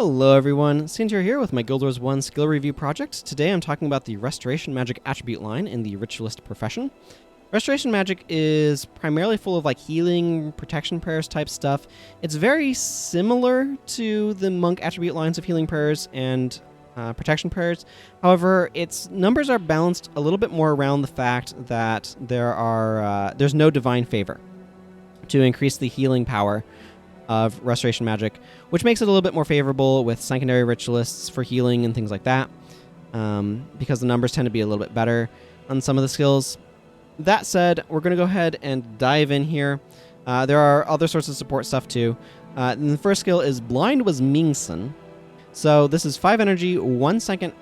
Hello everyone, Sintir here with my Guild Wars 1 skill review project. Today I'm talking about the Restoration Magic attribute line in the Ritualist profession. Restoration Magic is primarily full of like healing, protection prayers type stuff. It's very similar to the monk attribute lines of healing prayers and protection prayers. However, its numbers are balanced a little bit more around the fact that there's no divine favor to increase the healing power of Restoration Magic, which makes it a little bit more favorable with secondary ritualists for healing and things like that, because the numbers tend to be a little bit better on some of the skills. That said, we're going to go ahead and dive in here. There are other sorts of support stuff too. And the first skill is Blind was Mingson. So this is 5 energy, 1 second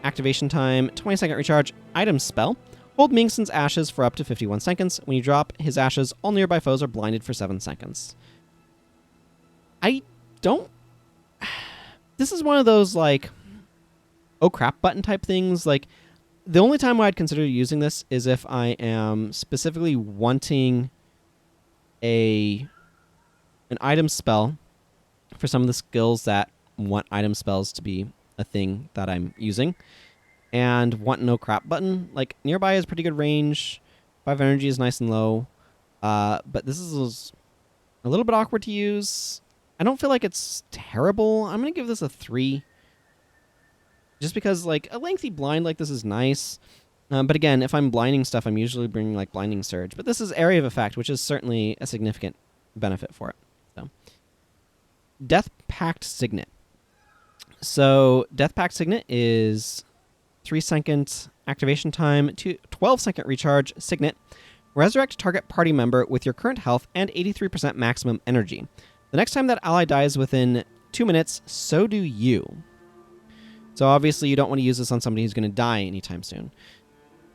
activation time, 20 second recharge, item spell. Hold Mingson's ashes for up to 51 seconds. When you drop his ashes, all nearby foes are blinded for 7 seconds. This is one of those, like, oh crap button type things. Like, the only time I'd consider using this is if I am specifically wanting an item spell for some of the skills that want item spells to be a thing that I'm using, and want no crap button. Like, nearby is pretty good range, 5 energy is nice and low, but this is a little bit awkward to use. I don't feel like it's terrible. I'm going to give this a 3. Just because, like, a lengthy blind like this is nice. But again, if I'm blinding stuff, I'm usually bringing, like, Blinding Surge. But this is Area of Effect, which is certainly a significant benefit for it. So, Death Pact Signet. So, Death Pact Signet is 3 second activation time, 12 second recharge Signet. Resurrect target party member with your current health and 83% maximum energy. The next time that ally dies within 2 minutes, so do you. So obviously you don't want to use this on somebody who's going to die anytime soon.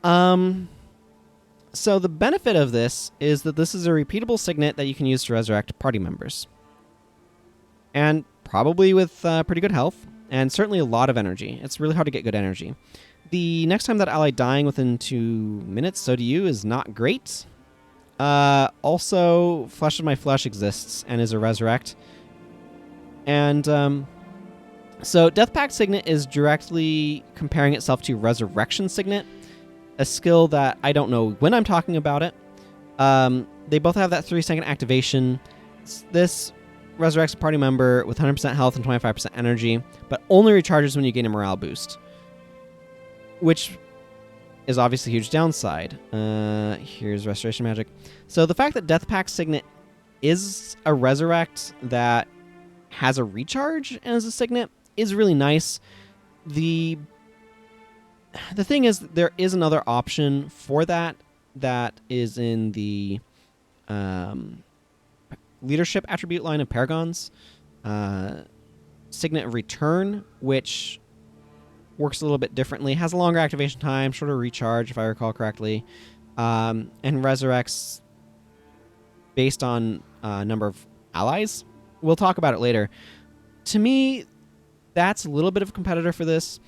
So the benefit of this is that this is a repeatable signet that you can use to resurrect party members. And probably with pretty good health, and certainly a lot of energy. It's really hard to get good energy. The next time that ally dying within 2 minutes, so do you, is not great. Also, Flesh of My Flesh exists and is a resurrect. And so Death Pact Signet is directly comparing itself to Resurrection Signet, a skill that I don't know when I'm talking about it. They both have that 3 second activation. This resurrects a party member with 100% health and 25% energy, but only recharges when you gain a morale boost, which is obviously a huge downside. Here's Restoration Magic. So the fact that Death Pact Signet is a resurrect that has a recharge as a signet is really nice. The thing is, there is another option for that is in the leadership attribute line of Paragons. Signet Return, which works a little bit differently, has a longer activation time, shorter recharge, if I recall correctly, and resurrects based on number of allies. We'll talk about it later. To me, that's a little bit of a competitor for this.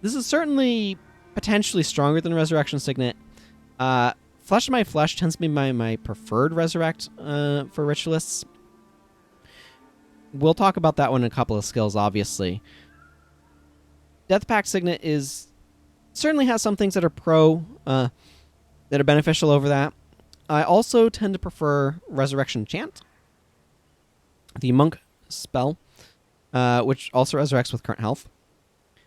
This is certainly potentially stronger than Resurrection Signet. Flesh of My Flesh tends to be my preferred resurrect for ritualists. We'll talk about that one in a couple of skills, obviously. Death Pact Signet certainly has some things that are that are beneficial over that. I also tend to prefer Resurrection Chant, the monk spell, which also resurrects with current health,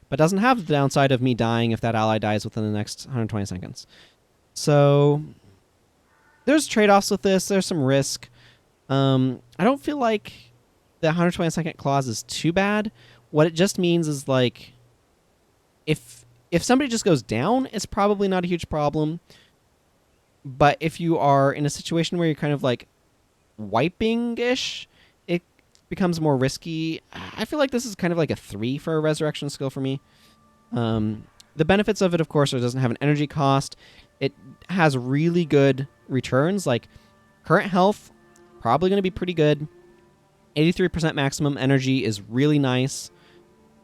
but doesn't have the downside of me dying if that ally dies within the next 120 seconds. So there's trade-offs with this. There's some risk. I don't feel like the 120 second clause is too bad. What it just means is, like, if somebody just goes down, it's probably not a huge problem. But if you are in a situation where you're kind of like wiping-ish, it becomes more risky. I feel like this is kind of like a 3 for a resurrection skill for me. The benefits of it, of course, are it doesn't have an energy cost. It has really good returns, like current health, probably going to be pretty good. 83% maximum energy is really nice.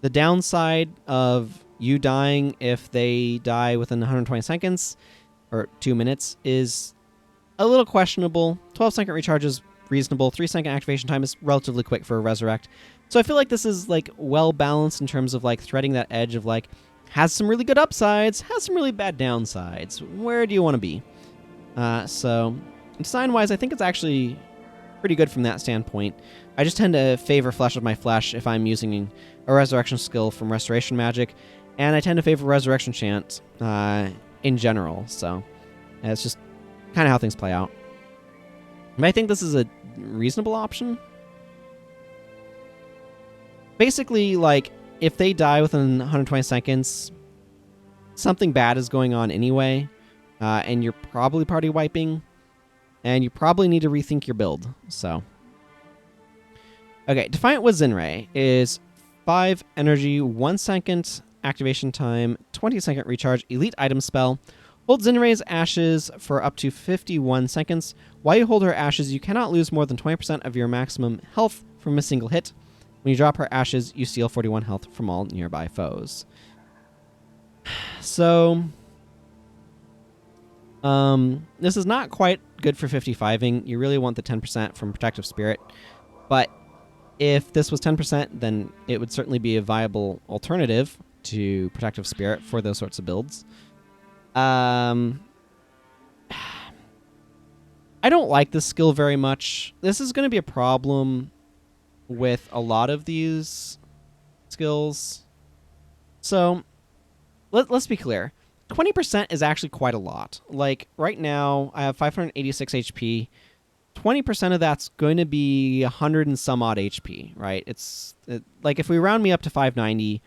The downside of you dying if they die within 120 seconds or 2 minutes is a little questionable. 12 second recharge is reasonable. 3 second activation time is relatively quick for a resurrect. So I feel like this is like well balanced in terms of like threading that edge of like has some really good upsides, has some really bad downsides. Where do you want to be? So design wise, I think it's actually pretty good from that standpoint. I just tend to favor Flesh of my Flesh if I'm using a Resurrection skill from Restoration Magic, and I tend to favor Resurrection Chant in general. So it's just kind of how things play out. But I think this is a reasonable option. Basically, like, if they die within 120 seconds, something bad is going on anyway, and you're probably party wiping, and you probably need to rethink your build. So, okay, Defiant with Zinray is 5 energy, 1 second activation time, 20-second recharge, elite item spell. Hold Zinray's ashes for up to 51 seconds. While you hold her ashes, you cannot lose more than 20% of your maximum health from a single hit. When you drop her ashes, you steal 41 health from all nearby foes. So, this is not quite good for 55ing. You really want the 10% from Protective Spirit. But if this was 10%, then it would certainly be a viable alternative to Protective Spirit for those sorts of builds. I don't like this skill very much. This is going to be a problem with a lot of these skills. So, let's be clear. 20% is actually quite a lot. Like, right now, I have 586 HP. 20% of that's going to be 100 and some odd HP, right? Like, if we round me up to 590,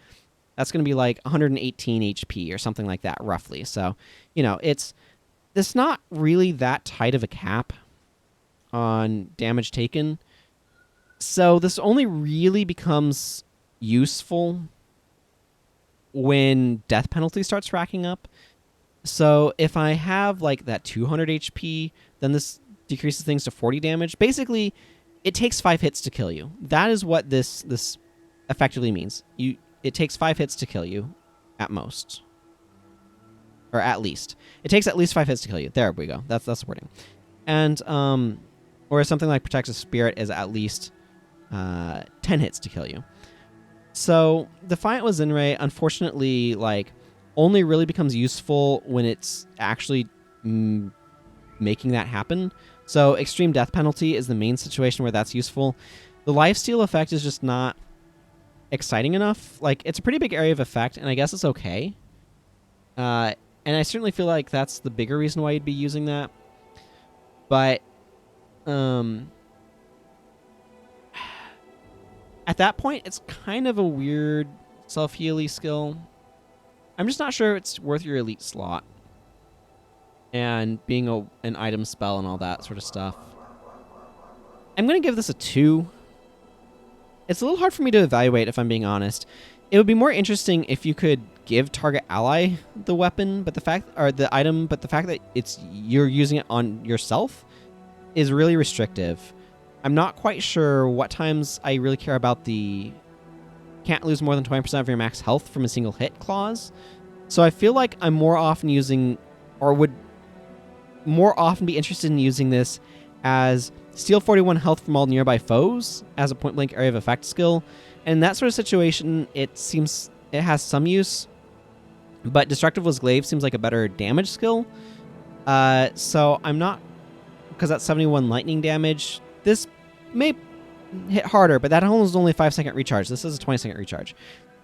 that's going to be like 118 HP or something like that, roughly. So, you know, it's not really that tight of a cap on damage taken. So this only really becomes useful when death penalty starts racking up. So if I have like that 200 HP, then this decreases things to 40 damage. Basically, it takes 5 hits to kill you. That is what this effectively means. It takes 5 hits to kill you, at most. Or at least. It takes at least 5 hits to kill you. There we go. That's the wording. And, or something like Protective Spirit is at least 10 hits to kill you. So, Defiant with Zinray, unfortunately, like, only really becomes useful when it's actually making that happen. So, Extreme Death Penalty is the main situation where that's useful. The lifesteal effect is just not exciting enough. Like, it's a pretty big area of effect, and I guess it's okay. And I certainly feel like that's the bigger reason why you'd be using that. But, at that point, it's kind of a weird self-healy skill. I'm just not sure it's worth your elite slot. And being an item spell and all that sort of stuff. I'm going to give this a 2. It's a little hard for me to evaluate, if I'm being honest. It would be more interesting if you could give target ally the weapon, but the item, but the fact that you're using it on yourself is really restrictive. I'm not quite sure what times I really care about the can't lose more than 20% of your max health from a single hit clause. So I feel like I'm more often using, or would more often be interested in using this as steal 41 health from all nearby foes as a point blank area of effect skill. And in that sort of situation, it seems it has some use, but Destructive with Glaive seems like a better damage skill. So I'm not, because that's 71 lightning damage. This may hit harder, but that is only a 5-second recharge. This is a 20-second recharge.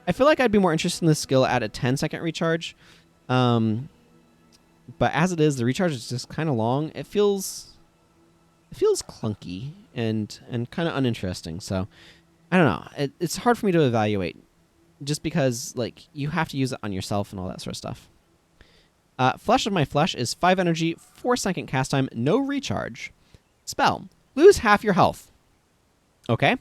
I feel like I'd be more interested in this skill at a 10-second recharge. But as it is, the recharge is just kind of long. It feels clunky and kind of uninteresting. So I don't know. It's hard for me to evaluate, just because like you have to use it on yourself and all that sort of stuff. Flesh of my Flesh is 5 energy, 4-second cast time, no recharge. Spell. Lose half your health. Okay.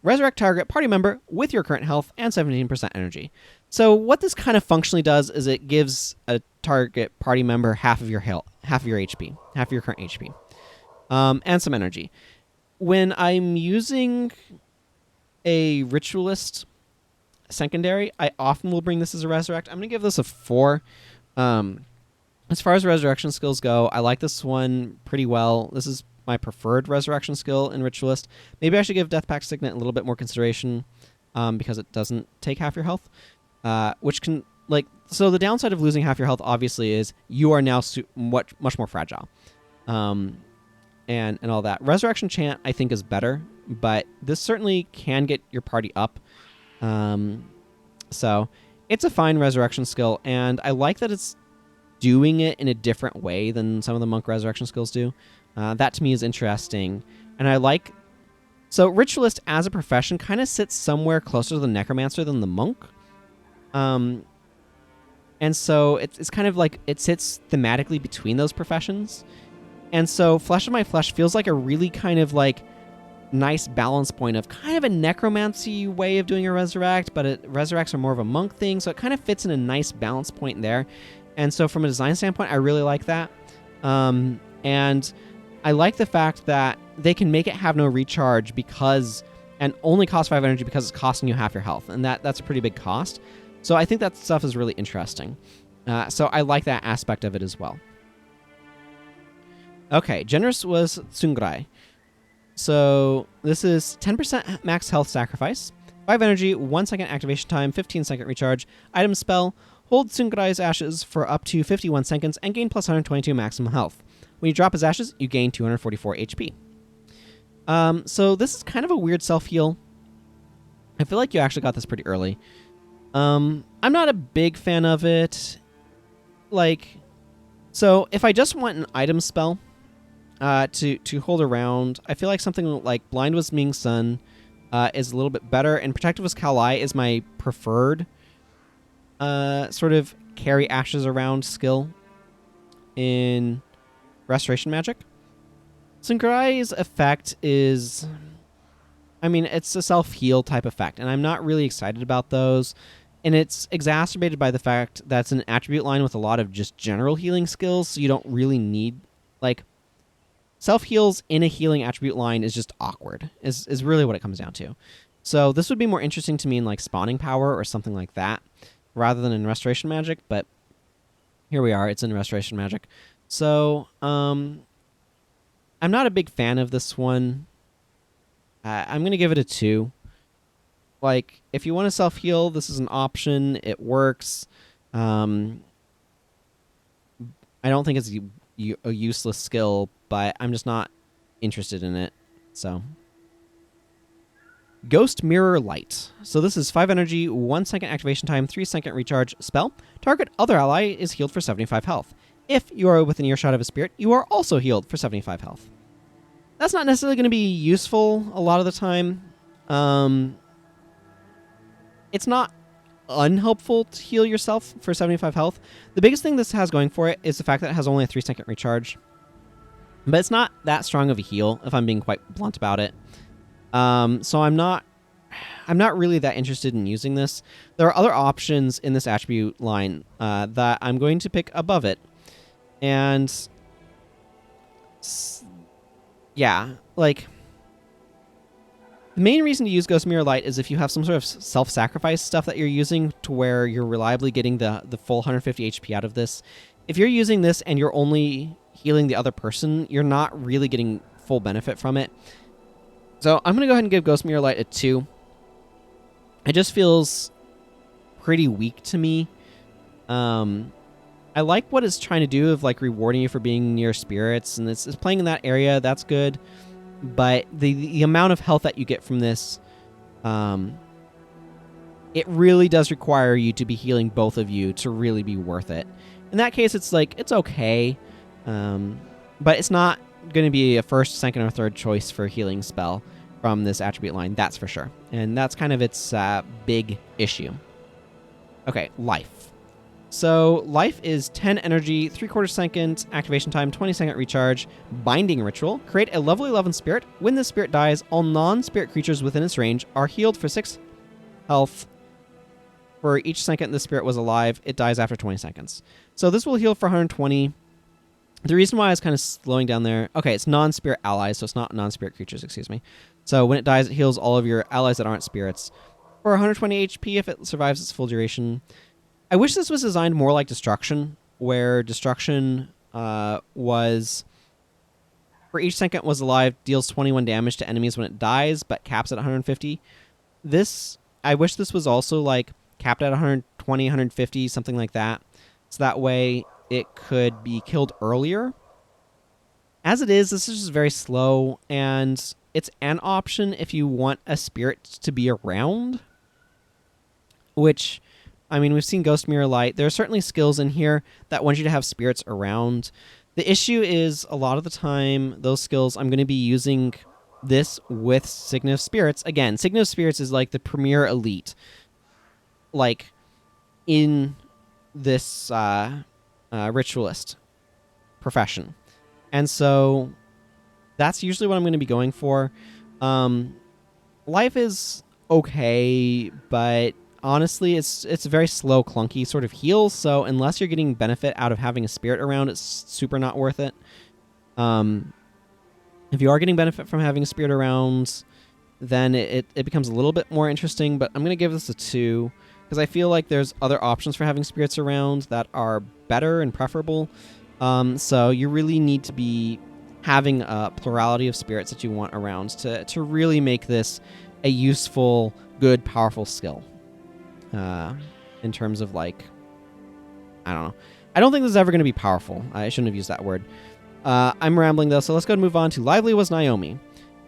Resurrect target party member with your current health and 17% energy. So what this kind of functionally does is it gives a target party member half of your health, half of your HP, half of your current HP, and some energy. When I'm using a Ritualist secondary, I often will bring this as a Resurrect. I'm going to give this a 4. As far as resurrection skills go, I like this one pretty well. This is my preferred resurrection skill in Ritualist. Maybe I should give Death Pact Signet a little bit more consideration because it doesn't take half your health, which can so the downside of losing half your health obviously is you are now much more fragile, and all that. Resurrection Chant I think is better, but this certainly can get your party up. So it's a fine resurrection skill, and I like that it's doing it in a different way than some of the monk resurrection skills do. That to me is interesting, and I like. So Ritualist as a profession kind of sits somewhere closer to the Necromancer than the monk. And so it's kind of like it sits thematically between those professions. And so Flesh of My Flesh feels like a really kind of like nice balance point of kind of a necromancy way of doing a resurrect, but resurrects are more of a monk thing. So it kind of fits in a nice balance point there. And so from a design standpoint, I really like that. And I like the fact that they can make it have no recharge and only cost 5 energy because it's costing you half your health. And that's a pretty big cost. So I think that stuff is really interesting. So I like that aspect of it as well. Okay, generous was Tsungrai. So this is 10% max health sacrifice, 5 energy, 1 second activation time, 15 second recharge, item spell, hold Tsungrai's ashes for up to 51 seconds and gain plus 122 maximum health. When you drop his ashes, you gain 244 HP. So this is kind of a weird self-heal. I feel like you actually got this pretty early. I'm not a big fan of it. So if I just want an item spell to hold around, I feel like something like Blind Was Ming Sun is a little bit better, and Protective Was Kalai is my preferred sort of carry ashes around skill in Restoration Magic. Tsungrai's effect is, it's a self-heal type effect, and I'm not really excited about those. And it's exacerbated by the fact that it's an attribute line with a lot of just general healing skills, so you don't really need, self-heals in a healing attribute line is just awkward, is really what it comes down to. So this would be more interesting to me in, Spawning Power or something like that, rather than in Restoration Magic, but here we are, it's in Restoration Magic. So, I'm not a big fan of this one. I'm going to give it a 2. If you want to self-heal, this is an option. It works. I don't think it's a useless skill, but I'm just not interested in it. So, Ghost Mirror Light. So this is 5 energy, 1 second activation time, 3 second recharge spell. Target other ally is healed for 75 health. If you are within earshot of a spirit, you are also healed for 75 health. That's not necessarily going to be useful a lot of the time. It's not unhelpful to heal yourself for 75 health. The biggest thing this has going for it is the fact that it has only a 3 second recharge. But it's not that strong of a heal, if I'm being quite blunt about it. So I'm not really that interested in using this. There are other options in this attribute line that I'm going to pick above it. And yeah, the main reason to use Ghost Mirror Light is if you have some sort of self-sacrifice stuff that you're using to where you're reliably getting the full 150 HP out of this. If you're using this and you're only healing the other person, you're not really getting full benefit from it. So I'm going to go ahead and give Ghost Mirror Light a 2. It just feels pretty weak to me. I like what it's trying to do of rewarding you for being near spirits, and it's playing in that area. That's good. But the amount of health that you get from this, it really does require you to be healing both of you to really be worth it. In that case, it's okay, but it's not going to be a first, second, or third choice for a healing spell from this attribute line, that's for sure. And that's kind of its big issue. Okay, Life. So Life is 10 energy, 3/4 second activation time, 20 second recharge, Binding Ritual. Create a level 11 spirit. When this spirit dies, all non-spirit creatures within its range are healed for 6 health. For each second the spirit was alive, it dies after 20 seconds. So this will heal for 120. The reason why I was kind of slowing down there... Okay, it's non-spirit allies, so it's not non-spirit creatures, excuse me. So when it dies, it heals all of your allies that aren't spirits for 120 HP if it survives its full duration. I wish this was designed more like Destruction, where Destruction was For each second was alive, deals 21 damage to enemies when it dies, but caps at 150. This, I wish this was also like capped at 120, 150, something like that. So that way it could be killed earlier. As it is, this is just very slow, and it's an option if you want a spirit to be around, which, I mean, we've seen Ghost Mirror Light. There are certainly skills in here that want you to have spirits around. The issue is, a lot of the time, those skills, I'm going to be using this with Signet of Spirits. Again, Signet of Spirits is like the premier elite, like, in this ritualist profession. And so that's usually what I'm going to be going for. Life is okay, but honestly, it's a very slow, clunky sort of heal. So unless you're getting benefit out of having a spirit around, it's super not worth it. If you are getting benefit from having a spirit around, then it becomes a little bit more interesting. But I'm going to give this a 2 because I feel like there's other options for having spirits around that are better and preferable. So you really need to be having a plurality of spirits that you want around to really make this a useful, good, powerful skill. In terms of, like, I don't know. I don't think this is ever going to be powerful. I shouldn't have used that word. I'm rambling, though, so let's go and move on to Lively Was Naomi.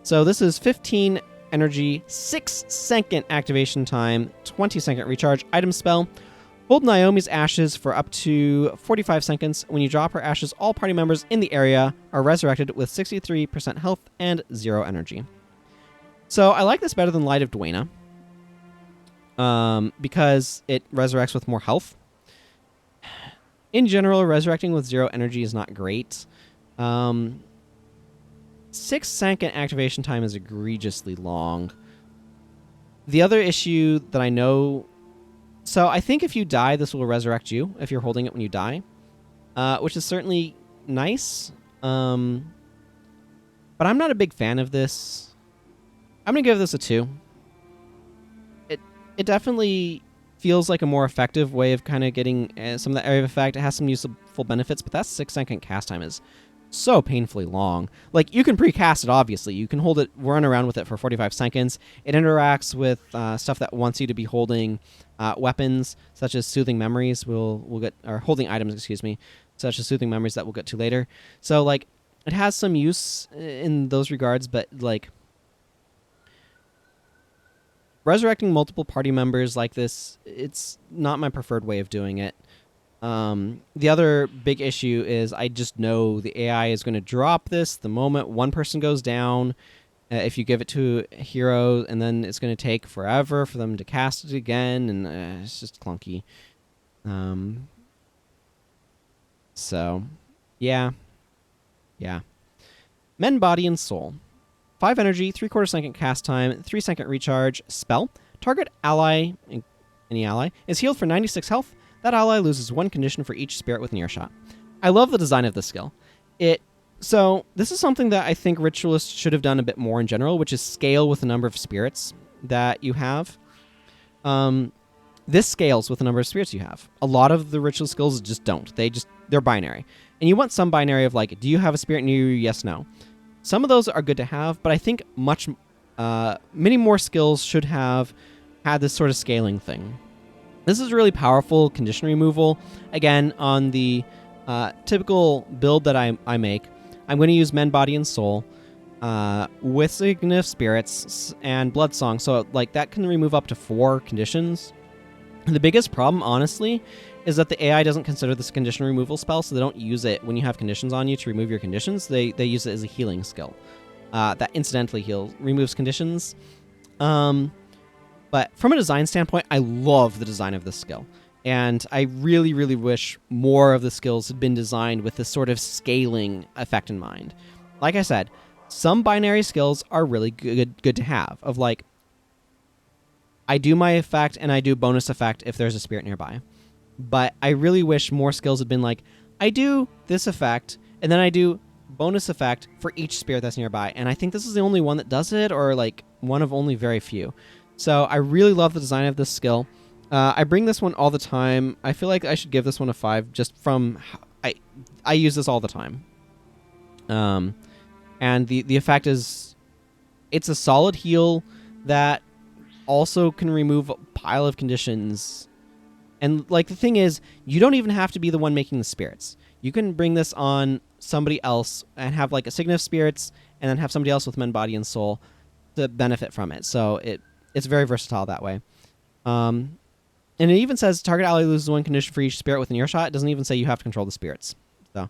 So this is 15 energy, 6-second activation time, 20-second recharge item spell. Hold Naomi's ashes for up to 45 seconds. When you drop her ashes, all party members in the area are resurrected with 63% health and 0 energy. So I like this better than Light of Dwayna, because it resurrects with more health. In general, resurrecting with 0 energy is not great. 6-second activation time is egregiously long. The other issue that I know... So I think if you die, this will resurrect you if you're holding it when you die, which is certainly nice. But I'm not a big fan of this. I'm going to give this a 2. It definitely feels like a more effective way of kind of getting some of the area of effect. It has some useful benefits, but that 6-second cast time is so painfully long. Like, you can pre-cast it, obviously. You can hold it, run around with it for 45 seconds. It interacts with stuff that wants you to be holding weapons, such as soothing memories. We'll get, or holding items, excuse me, such as soothing memories that we'll get to later. So, like, it has some use in those regards, but, like, resurrecting multiple party members like this, it's not my preferred way of doing it. The other big issue is I just know the AI is going to drop this the moment one person goes down. If you give it to a hero, and then it's going to take forever for them to cast it again, and it's just clunky. So, yeah. Men, Body, and Soul. 5 energy, 3/4 second cast time, 3-second recharge, spell. Target ally, any ally, is healed for 96 health. That ally loses 1 condition for each spirit with earshot. I love the design of this skill. So this is something that I think Ritualists should have done a bit more in general, which is scale with the number of spirits that you have. This scales with the number of spirits you have. A lot of the ritual skills just don't. They're binary. And you want some binary of, like, do you have a spirit near you? Yes, no. Some of those are good to have, but I think many more skills should have had this sort of scaling thing. This is really powerful condition removal. Again, on the typical build that I make, I'm going to use Men, Body, and Soul with Signet of Spirits and Blood Song. So, like, that can remove up to 4 conditions. The biggest problem, honestly, is that the AI doesn't consider this condition removal spell, so they don't use it when you have conditions on you to remove your conditions. They use it as a healing skill that incidentally removes conditions. But from a design standpoint, I love the design of this skill. And I really, really wish more of the skills had been designed with this sort of scaling effect in mind. Like I said, some binary skills are really good to have, of, like, I do my effect and I do bonus effect if there's a spirit nearby. But I really wish more skills had been like, I do this effect and then I do bonus effect for each spirit that's nearby. And I think this is the only one that does it, or, like, one of only very few. So I really love the design of this skill. I bring this one all the time. I feel like I should give this one a 5 just from... I use this all the time. And the effect is, it's a solid heal that also can remove a pile of conditions. And like the thing is, you don't even have to be the one making the spirits. You can bring this on somebody else and have like a signet of spirits, and then have somebody else with men, body, and soul to benefit from it. So it's very versatile that way. And it even says target ally loses one condition for each spirit within earshot. It doesn't even say you have to control the spirits. So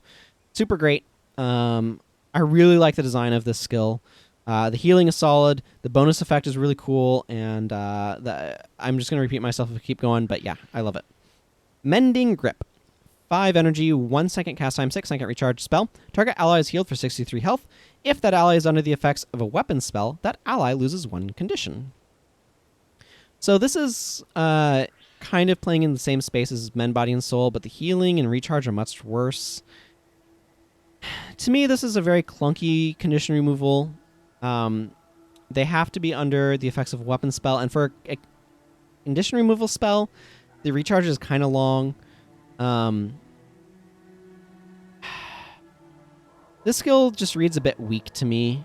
super great. I really like the design of this skill. The healing is solid. The bonus effect is really cool. And I'm just going to repeat myself if I keep going. But yeah, I love it. Mending Grip. 5 energy, 1 second cast time, 6 second recharge spell. Target ally is healed for 63 health. If that ally is under the effects of a weapon spell, that ally loses 1 condition. So this is kind of playing in the same space as Men, Body, and Soul, but the healing and recharge are much worse. To me, this is a very clunky condition removal. They have to be under the effects of a weapon spell, and for a condition removal spell, the recharge is kind of long. This skill just reads a bit weak to me.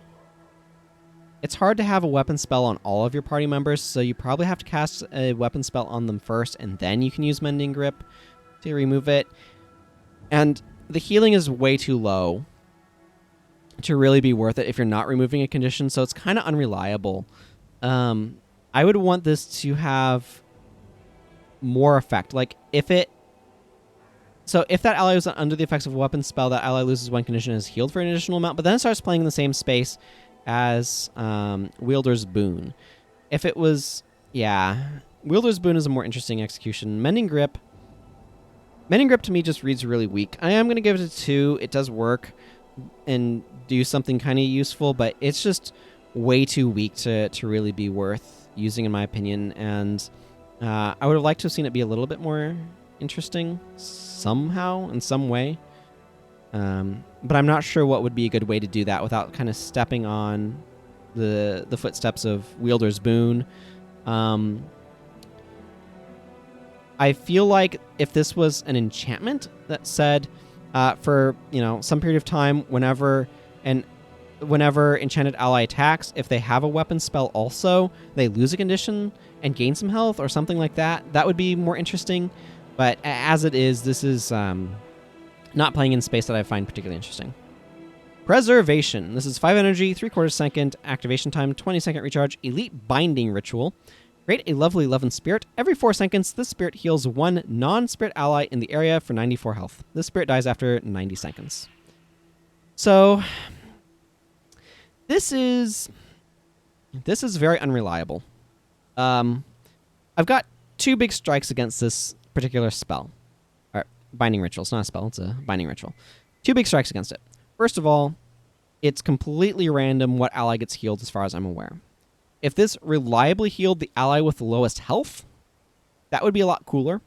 It's hard to have a weapon spell on all of your party members, so you probably have to cast a weapon spell on them first, and then you can use Mending Grip to remove it. And the healing is way too low to really be worth it if you're not removing a condition, so it's kind of unreliable. I would want this to have more effect. Like, if that ally was under the effects of a weapon spell, that ally loses 1 condition and is healed for an additional amount, but then it starts playing in the same space as Wielder's Boon. If it was... Yeah. Wielder's Boon is a more interesting execution. Mending Grip to me just reads really weak. I am going to give it a 2. It does work and do something kind of useful, but it's just way too weak to really be worth using, in my opinion. And I would have liked to have seen it be a little bit more interesting somehow, in some way. But I'm not sure what would be a good way to do that without kind of stepping on the footsteps of Wielder's Boon. I feel like if this was an enchantment that said for some period of time, whenever enchanted ally attacks, if they have a weapon spell also, they lose a condition and gain some health or something like that, that would be more interesting. But as it is, this is not playing in space that I find particularly interesting. Preservation. This is 5 energy, 3/4 second activation time, 20-second recharge, elite binding ritual. Create a lovely 11 spirit. Every 4 seconds, this spirit heals 1 non-spirit ally in the area for 94 health. This spirit dies after 90 seconds. So, this is very unreliable. I've got 2 big strikes against this particular spell. Or binding ritual. It's not a spell, it's a binding ritual. 2 big strikes against it. First of all, it's completely random what ally gets healed as far as I'm aware. If this reliably healed the ally with the lowest health, that would be a lot cooler.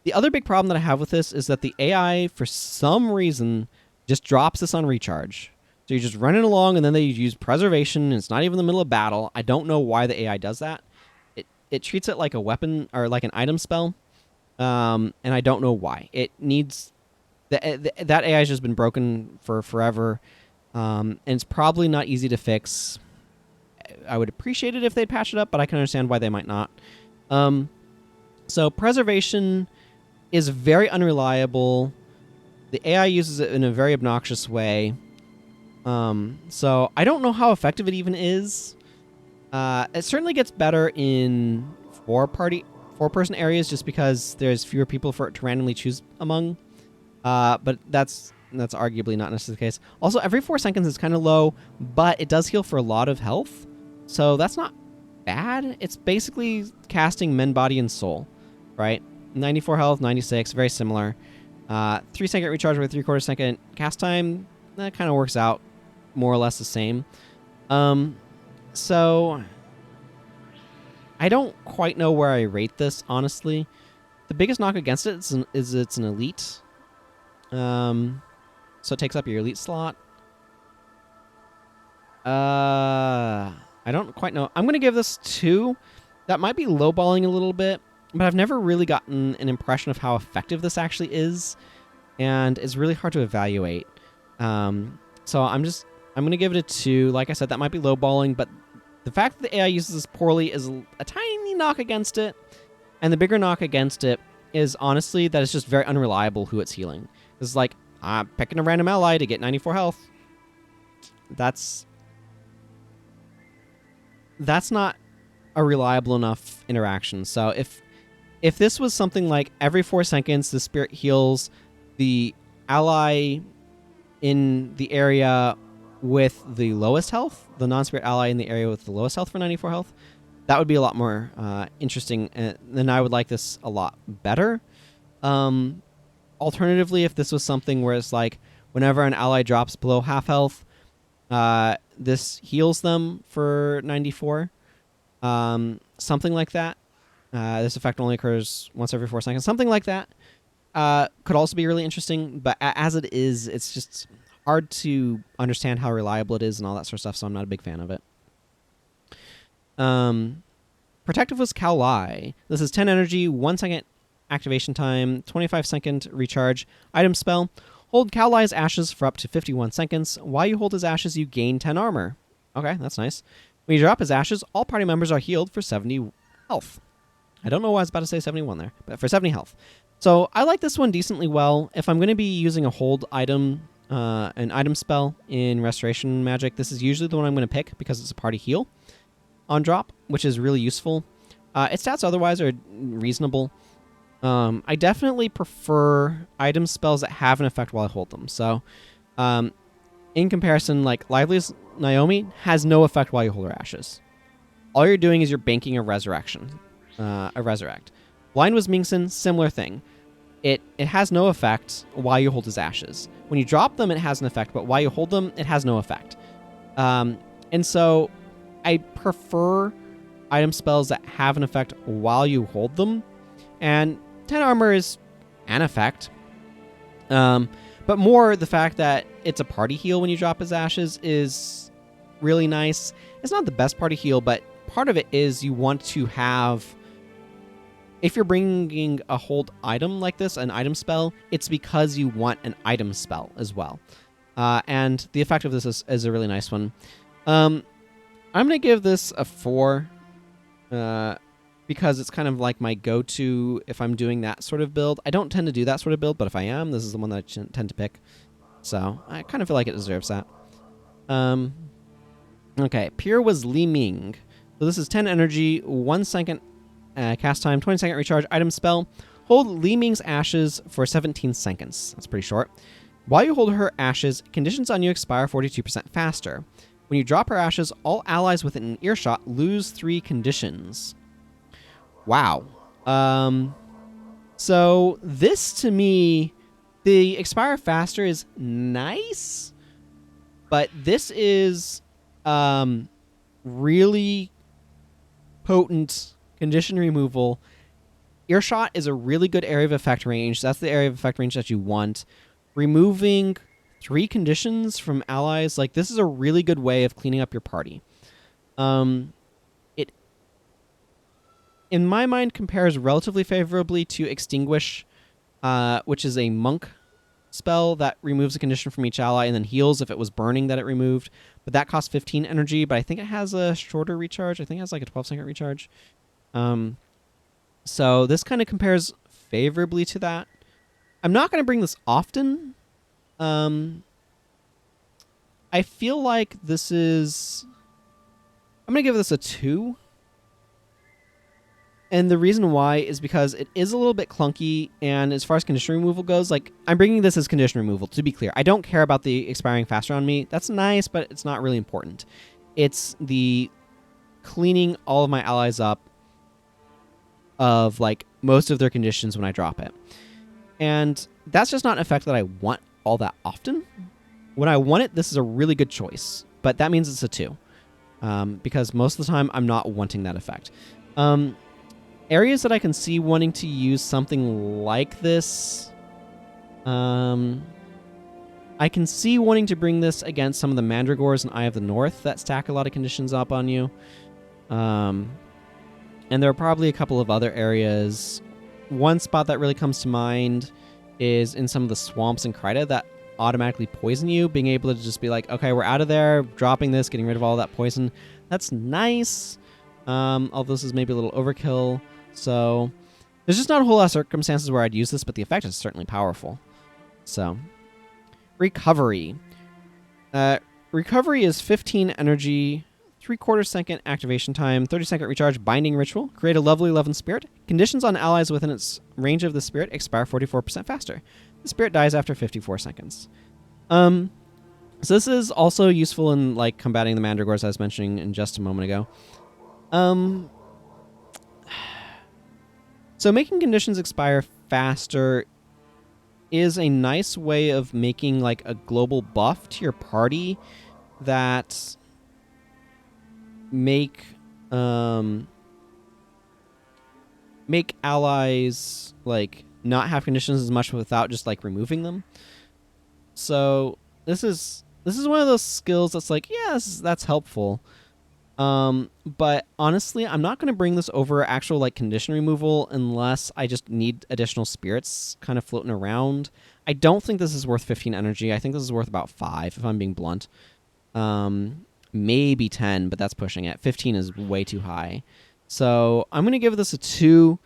The other big problem that I have with this is that the AI, for some reason, just drops this on recharge. So you're just running along, and then they use preservation, and it's not even the middle of battle. I don't know why the AI does that. It treats it like a weapon, or like an item spell, and I don't know why. It needs... That AI has just been broken for forever, and it's probably not easy to fix. I would appreciate it if they'd patch it up, but I can understand why they might not. So preservation is very unreliable. The AI uses it in a very obnoxious way. So I don't know how effective it even is. It certainly gets better in 4-person areas just because there's fewer people for it to randomly choose among. But that's arguably not necessarily the case. Also, every 4 seconds is kind of low, but it does heal for a lot of health. So that's not bad. It's basically casting Men, Body, and Soul, right? 94 health, 96, very similar. 3-second recharge with 3/4 second cast time, that kind of works out more or less the same. So I don't quite know where I rate this, honestly. The biggest knock against it is it's an elite. So it takes up your elite slot. I don't quite know. I'm going to give this 2. That might be lowballing a little bit, but I've never really gotten an impression of how effective this actually is, and it's really hard to evaluate. So I'm just I'm going to give it a 2. Like I said, that might be lowballing, but the fact that the AI uses this poorly is a tiny knock against it. And the bigger knock against it is honestly that it's just very unreliable who it's healing. It's like, I'm picking a random ally to get 94 health. That's not a reliable enough interaction. So if this was something like every 4 seconds the spirit heals the ally in the area with the lowest health, the non-spirit ally in the area with the lowest health for 94 health, that would be a lot more interesting, and I would like this a lot better. Alternatively, if this was something where it's like whenever an ally drops below half health, this heals them for 94. Something like that. This effect only occurs once every 4 seconds. Something like that could also be really interesting, but as it is, it's just hard to understand how reliable it is and all that sort of stuff, so I'm not a big fan of it. Protective was Kaolai. This is 10 energy, 1 second activation time, 25 second recharge. Item spell. Hold Kaolai's ashes for up to 51 seconds. While you hold his ashes, you gain 10 armor. Okay, that's nice. When you drop his ashes, all party members are healed for 70 health. I don't know why I was about to say 71 there, but for 70 health. So I like this one decently well. If I'm going to be using a hold item, an item spell in Restoration Magic, this is usually the one I'm going to pick because it's a party heal on drop, which is really useful. Its stats otherwise are reasonable. I definitely prefer item spells that have an effect while I hold them. So in comparison, like Lively's Naomi has no effect while you hold her ashes. All you're doing is you're banking a resurrection, a resurrect. Blind was Mingson, similar thing. It has no effect while you hold his ashes. When you drop them, it has an effect, but while you hold them, it has no effect. And so I prefer item spells that have an effect while you hold them, and 10 armor is an effect. But more the fact that it's a party heal when you drop his ashes is really nice. It's not the best party heal, but part of it is you want to have... If you're bringing a hold item like this, an item spell, it's because you want an item spell as well. And the effect of this is a really nice one. I'm going to give this a 4 because it's kind of like my go-to if I'm doing that sort of build. I don't tend to do that sort of build, but if I am, this is the one that I tend to pick. So I kind of feel like it deserves that. Okay, Pure was Li Ming. So this is 10 energy, 1 second cast time, 20 second recharge, item spell. Hold Li Ming's ashes for 17 seconds. That's pretty short. While you hold her ashes, conditions on you expire 42% faster. When you drop her ashes, all allies within earshot lose 3 conditions. Wow. So this to me, the expire faster is nice, but this is really potent condition removal. Earshot is a really good area of effect range. That's the area of effect range that you want. Removing 3 conditions from allies, like this is a really good way of cleaning up your party. It, in my mind, compares relatively favorably to Extinguish, which is a monk spell that removes a condition from each ally and then heals if it was burning that it removed. But that costs 15 energy, but I think it has a shorter recharge. I think it has like a 12-second recharge. So this kind of compares favorably to that. I'm not going to bring this often. I feel like this is... I'm going to give this a 2. And the reason why is because it is a little bit clunky, and as far as condition removal goes, like, I'm bringing this as condition removal, to be clear. I don't care about the expiring faster on me. That's nice, but it's not really important. It's the cleaning all of my allies up of, like, most of their conditions when I drop it. And that's just not an effect that I want all that often. When I want it, this is a really good choice, but that means it's a 2. Because most of the time, I'm not wanting that effect. Areas that I can see wanting to use something like this, I can see wanting to bring this against some of the Mandragores in Eye of the North that stack a lot of conditions up on you. And there are probably a couple of other areas. One spot that really comes to mind is in some of the swamps in Kryta that automatically poison you, being able to just be like, okay, we're out of there, dropping this, getting rid of all that poison. That's nice. Although this is maybe a little overkill. So there's just not a whole lot of circumstances where I'd use this, but the effect is certainly powerful. So, recovery. Recovery is 15 energy, 3/4 second activation time, 30-second recharge, binding ritual. Create a level 11 spirit. Conditions on allies within its range of the spirit expire 44% faster. The spirit dies after 54 seconds. So this is also useful in like combating the mandragores I was mentioning in just a moment ago. So making conditions expire faster is a nice way of making like a global buff to your party that make allies like not have conditions as much without just like removing them. So this is one of those skills that's like, yes, that's helpful. But honestly, I'm not going to bring this over actual like condition removal unless I just need additional spirits kind of floating around. I don't think this is worth 15 energy. I think this is worth about 5 if I'm being blunt. Maybe 10, but that's pushing it. 15 is way too high. So I'm going to give this a 2.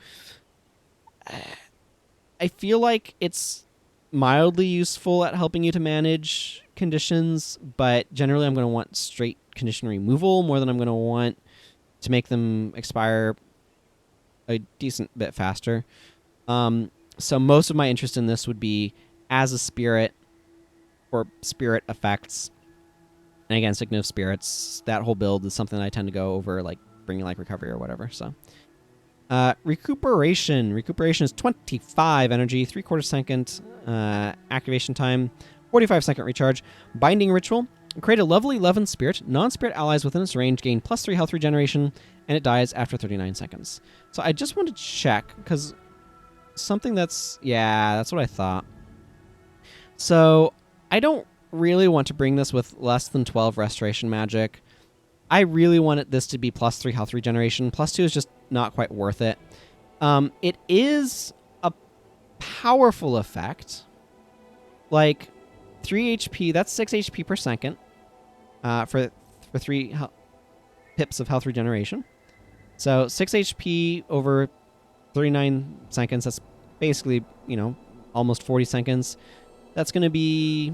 I feel like it's mildly useful at helping you to manage conditions, but generally I'm going to want straight condition removal more than I'm going to want to make them expire a decent bit faster. So most of my interest in this would be as a spirit or spirit effects. And again, Signal of Spirits, that whole build is something I tend to go over, like bringing like recovery or whatever. So, recuperation. Recuperation is 25 energy, 3/4 second activation time, 45-second recharge. Binding ritual. Create a level 11 spirit. Non-spirit allies within its range gain +3 health regeneration, and it dies after 39 seconds. So I just want to check because something that's that's what I thought. So I don't really want to bring this with less than 12 restoration magic. I really wanted this to be +3 health regeneration. +2 is just not quite worth it. It is a powerful effect. Like 3 HP, that's 6 HP per second for 3 pips of health regeneration. So 6 HP over 39 seconds, that's basically, almost 40 seconds. That's going to be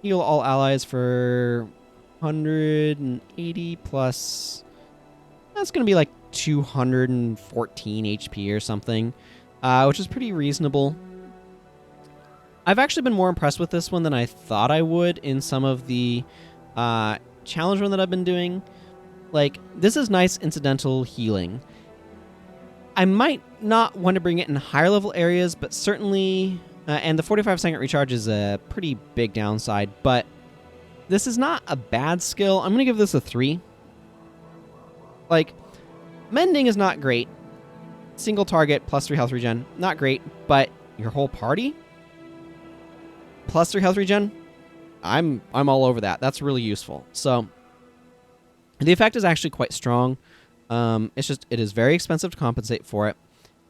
heal all allies for 180 plus. That's going to be like 214 HP or something, which is pretty reasonable. I've actually been more impressed with this one than I thought I would in some of the challenge run that I've been doing. Like, this is nice incidental healing. I might not want to bring it in higher level areas, but certainly... and the 45-second recharge is a pretty big downside, but this is not a bad skill. I'm going to give this a 3. Like, mending is not great. Single target, +3 health regen, not great, but your whole party? +3 health regen? I'm all over that. That's really useful. So, the effect is actually quite strong. It's just, it is very expensive to compensate for it,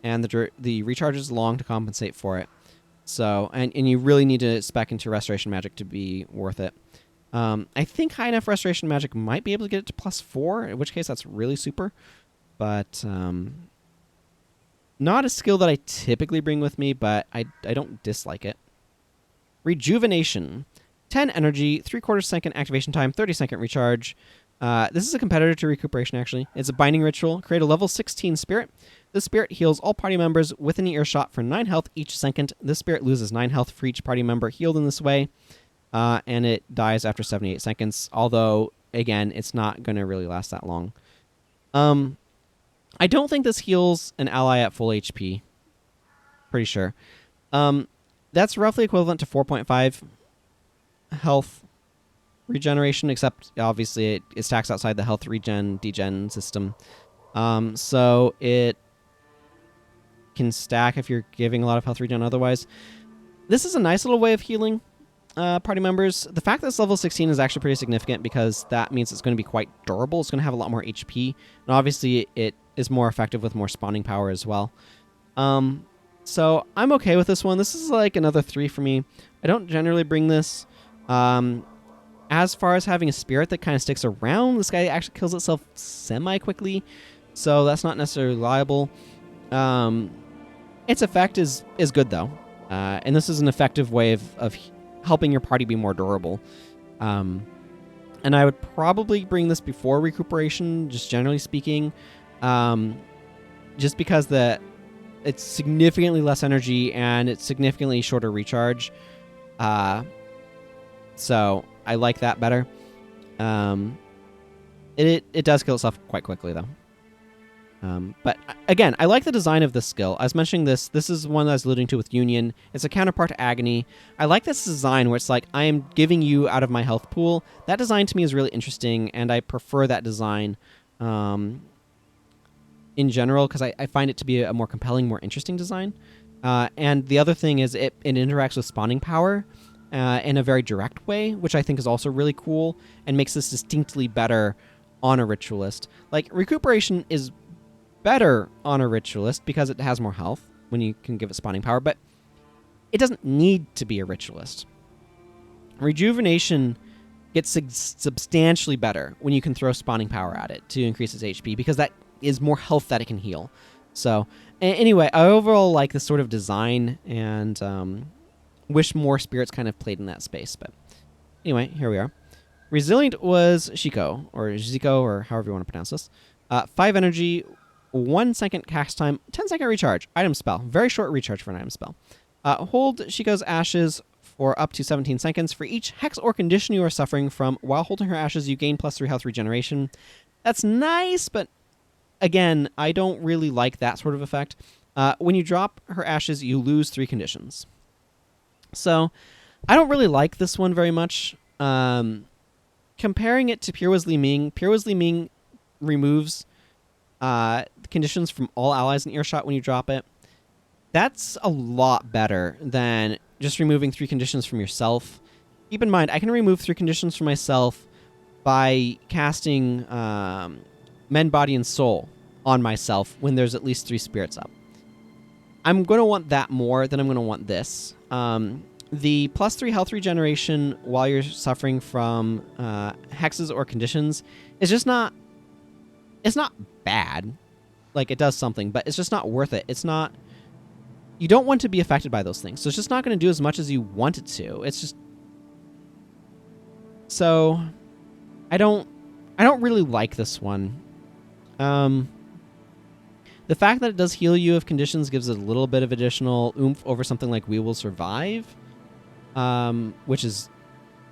and the recharge is long to compensate for it. So, and you really need to spec into Restoration Magic to be worth it. I think high enough Restoration Magic might be able to get it to +4, in which case that's really super. But not a skill that I typically bring with me, but I don't dislike it. Rejuvenation. 10 energy, 3/4 second activation time, 30-second recharge. This is a competitor to Recuperation, actually. It's a binding ritual. Create a level 16 spirit. This spirit heals all party members within earshot for 9 health each second. This spirit loses 9 health for each party member healed in this way, and it dies after 78 seconds, although, again, it's not going to really last that long. I don't think this heals an ally at full HP. Pretty sure. That's roughly equivalent to 4.5 health regeneration, except obviously it stacks outside the health degen system. So it can stack if you're giving a lot of health regen otherwise. This is a nice little way of healing party members. The fact that it's level 16 is actually pretty significant because that means it's going to be quite durable. It's going to have a lot more HP, and obviously it is more effective with more spawning power as well. So I'm okay with this one. This is like another 3 for me. I don't generally bring this. As far as having a spirit that kind of sticks around, this guy actually kills itself semi-quickly, so that's not necessarily reliable. Its effect is good, though, and this is an effective way of helping your party be more durable. And I would probably bring this before recuperation, just generally speaking, just because it's significantly less energy and it's significantly shorter recharge. So I like that better. It does kill itself quite quickly, though. But again, I like the design of this skill. I was mentioning this. This is one that I was alluding to with Union. It's a counterpart to Agony. I like this design where it's like, I am giving you out of my health pool. That design to me is really interesting, and I prefer that design in general because I find it to be a more compelling, more interesting design. And the other thing is it interacts with spawning power in a very direct way, which I think is also really cool and makes this distinctly better on a Ritualist. Like, recuperation is better on a Ritualist because it has more health when you can give it spawning power, but it doesn't need to be a Ritualist. Rejuvenation gets substantially better when you can throw spawning power at it to increase its HP, because that is more health that it can heal. So anyway, I overall like this sort of design and wish more spirits kind of played in that space. But anyway, here we are. Resilient was Shiko, or Ziko, or however you want to pronounce this. 5 energy, 1 second cast time, 10-second recharge. Item spell. Very short recharge for an item spell. Hold Shiko's ashes for up to 17 seconds. For each hex or condition you are suffering from, while holding her ashes, you gain +3 health regeneration. That's nice, but again, I don't really like that sort of effect. When you drop her ashes, you lose 3 conditions. So, I don't really like this one very much. Comparing it to Pure Wisli Ming removes conditions from all allies in earshot when you drop it. That's a lot better than just removing 3 conditions from yourself. Keep in mind, I can remove 3 conditions from myself by casting Men, Body, and Soul on myself when there's at least 3 spirits up. I'm going to want that more than I'm going to want this. The +3 health regeneration while you're suffering from hexes or conditions is just not... It's not bad. Like, it does something, but it's just not worth it. It's not... You don't want to be affected by those things, so it's just not going to do as much as you want it to. It's just... So, I don't really like this one. The fact that it does heal you if conditions gives it a little bit of additional oomph over something like We Will Survive, which is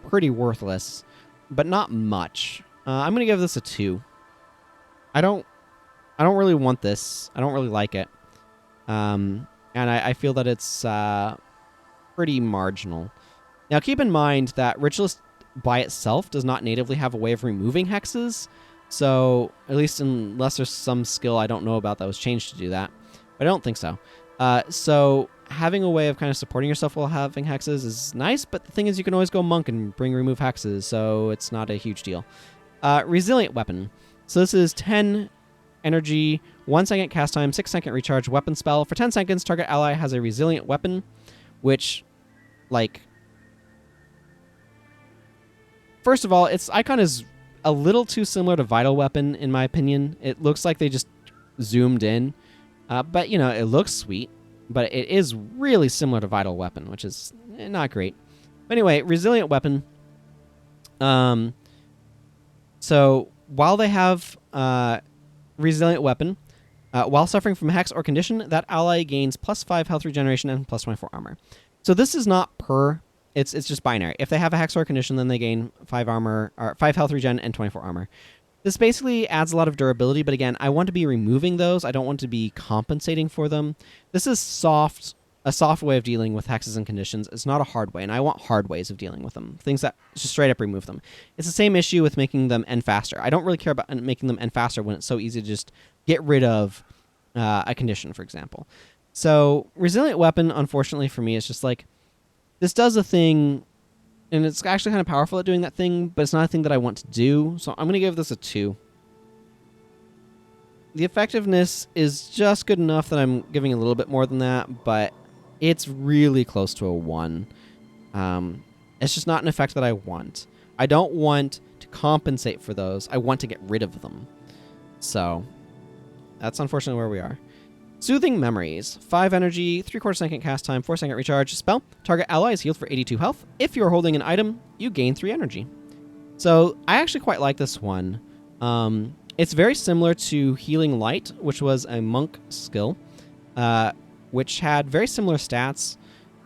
pretty worthless, but not much. I'm going to give this a 2. I don't really want this. I don't really like it. And I feel that it's pretty marginal. Now, keep in mind that Ritualist by itself does not natively have a way of removing hexes, so at least unless there's some skill I don't know about that was changed to do that, but I don't think so. So having a way of kind of supporting yourself while having hexes is nice, but the thing is you can always go monk and bring remove hexes, so it's not a huge deal. Resilient weapon. So this is 10 energy, 1 second cast time, 6 second recharge weapon spell. For 10 seconds, target ally has a resilient weapon, which, like... First of all, its icon is a little too similar to Vital Weapon, in my opinion. It looks like they just zoomed in. But, you know, it looks sweet. But it is really similar to Vital Weapon, which is not great. But anyway, Resilient Weapon. So, while they have Resilient Weapon, while suffering from hex or condition, that ally gains +5 health regeneration and +24 armor. So this is not per... It's just binary. If they have a hex or condition, then they gain 5 armor, or 5 health regen and 24 armor. This basically adds a lot of durability, but again, I want to be removing those. I don't want to be compensating for them. This is a soft way of dealing with hexes and conditions. It's not a hard way, and I want hard ways of dealing with them. Things that just straight up remove them. It's the same issue with making them end faster. I don't really care about making them end faster when it's so easy to just get rid of a condition, for example. So, Resilient Weapon, unfortunately for me, is just like, this does a thing, and it's actually kind of powerful at doing that thing, but it's not a thing that I want to do, so I'm going to give this a 2. The effectiveness is just good enough that I'm giving a little bit more than that, but it's really close to a 1. It's just not an effect that I want. I don't want to compensate for those. I want to get rid of them. So that's unfortunately where we are. Soothing Memories. 5 energy, 3/4 second cast time, 4-second recharge. Spell. Target ally is healed for 82 health. If you're holding an item, you gain 3 energy. So I actually quite like this one. It's very similar to Healing Light, which was a monk skill, which had very similar stats,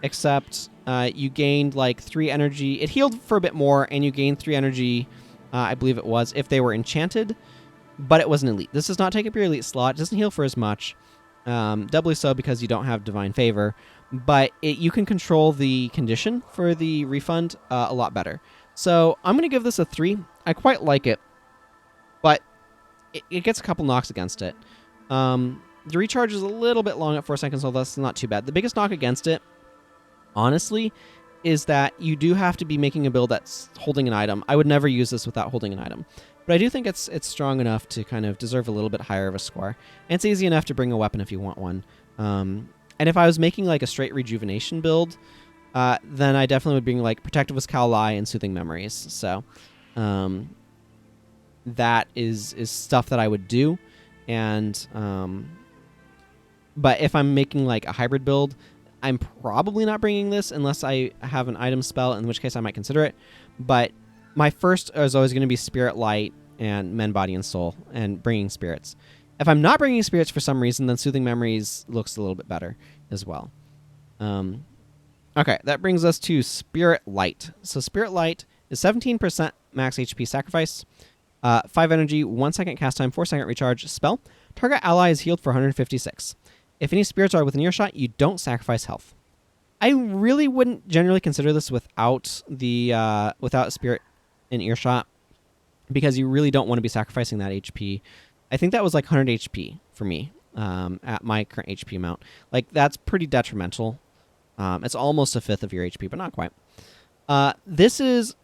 except you gained like 3 energy. It healed for a bit more, and you gained 3 energy, I believe it was, if they were enchanted, but it was an elite. This does not take up your elite slot. It doesn't heal for as much, doubly so because you don't have Divine Favor, but you can control the condition for the refund a lot better. So I'm going to give this a 3. I quite like it, but it gets a couple knocks against it. The recharge is a little bit long at 4 seconds, so that's not too bad. The biggest knock against it, honestly, is that you do have to be making a build that's holding an item. I would never use this without holding an item. But I do think it's strong enough to kind of deserve a little bit higher of a score. And it's easy enough to bring a weapon if you want one. And if I was making like a straight rejuvenation build, then I definitely would bring like Protective with Cowlie and Soothing Memories. So that is stuff that I would do. And but if I'm making like a hybrid build, I'm probably not bringing this unless I have an item spell, in which case I might consider it. But my first is always going to be Spirit Light and Mend Body and Soul and bringing spirits. If I'm not bringing spirits for some reason, then Soothing Memories looks a little bit better as well. Okay, that brings us to Spirit Light. So Spirit Light is 17% max HP sacrifice, 5 energy, 1 second cast time, 4-second recharge. Spell. Target ally is healed for 156. If any spirits are within earshot, you don't sacrifice health. I really wouldn't generally consider this without the without spirit in earshot, because you really don't want to be sacrificing that HP. I think that was like 100 HP for me at my current HP amount. Like, that's pretty detrimental. It's almost a fifth of your HP, but not quite. This is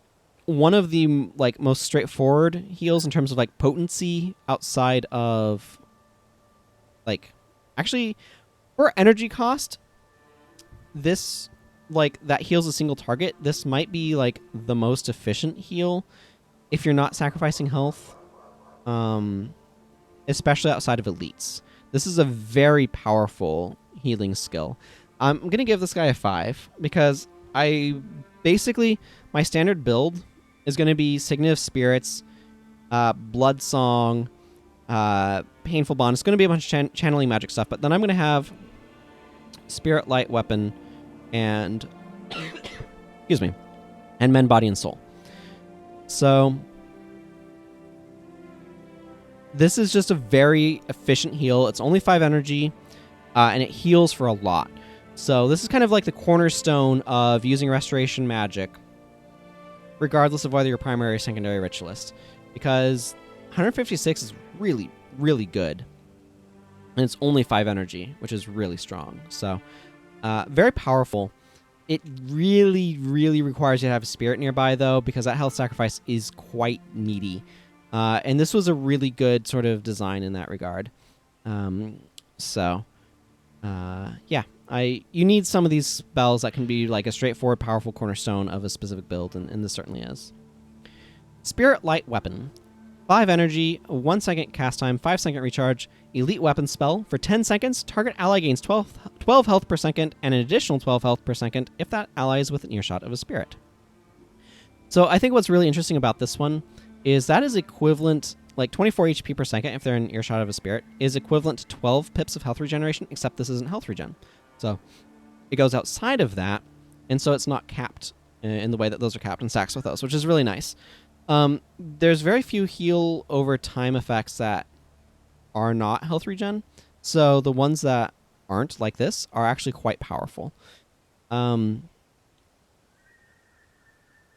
one of the like most straightforward heals in terms of like potency outside of like, actually, for energy cost, this, like, that heals a single target, this might be like the most efficient heal if you're not sacrificing health, especially outside of elites. This is a very powerful healing skill. I'm going to give this guy a 5 because basically, my standard build is going to be Signet of Spirits, Blood Song, Painful Bond. It's going to be a bunch of channeling magic stuff, but then I'm going to have Spirit Light Weapon and excuse me, and Mend Body and Soul. So this is just a very efficient heal. It's only 5 energy, and it heals for a lot. So this is kind of like the cornerstone of using Restoration Magic, regardless of whether you're primary or secondary ritualist, because 156 is really, really good. And it's only 5 energy, which is really strong. So, very powerful. It really, really requires you to have a spirit nearby, though, because that health sacrifice is quite needy. And this was a really good sort of design in that regard. Yeah. You need some of these spells that can be like a straightforward, powerful cornerstone of a specific build, and this certainly is. Spirit Light Weapon. 5 energy, 1 second cast time, 5-second recharge, elite weapon spell. For 10 seconds, target ally gains 12 health per second and an additional 12 health per second if that ally is within earshot of a spirit. So I think what's really interesting about this one is that is equivalent, like 24 HP per second if they're in earshot of a spirit, is equivalent to 12 pips of health regeneration, except this isn't health regen. So it goes outside of that, and so it's not capped in the way that those are capped in stacks with those, which is really nice. There's very few heal over time effects that are not health regen, so the ones that aren't like this are actually quite powerful.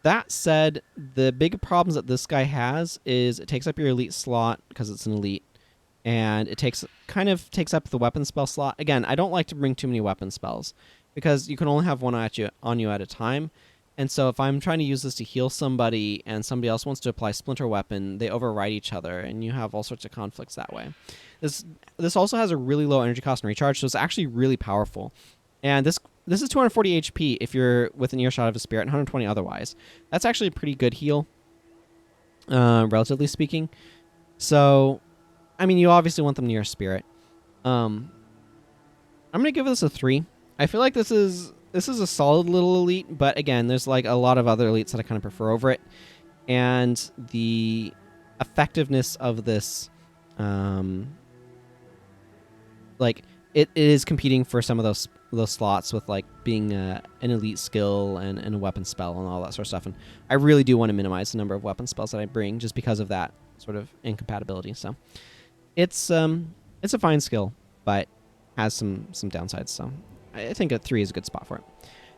That said, the big problems that this guy has is it takes up your elite slot because it's an elite, and it takes up the weapon spell slot. Again, I don't like to bring too many weapon spells because you can only have one on you at a time, And so if I'm trying to use this to heal somebody and somebody else wants to apply Splinter Weapon, they override each other, and you have all sorts of conflicts that way. This also has a really low energy cost and recharge, so it's actually really powerful. And this is 240 HP if you're within earshot of a spirit, and 120 otherwise. That's actually a pretty good heal, relatively speaking. So, I mean, you obviously want them near a spirit. I'm going to give this a 3. I feel like this is a solid little elite, but again, there's like a lot of other elites that I kind of prefer over it. And the effectiveness of this, like, it is competing for some of those slots with like being an elite skill and a weapon spell and all that sort of stuff. And I really do want to minimize the number of weapon spells that I bring just because of that sort of incompatibility. So it's a fine skill, but has some downsides. So I think a 3 is a good spot for it.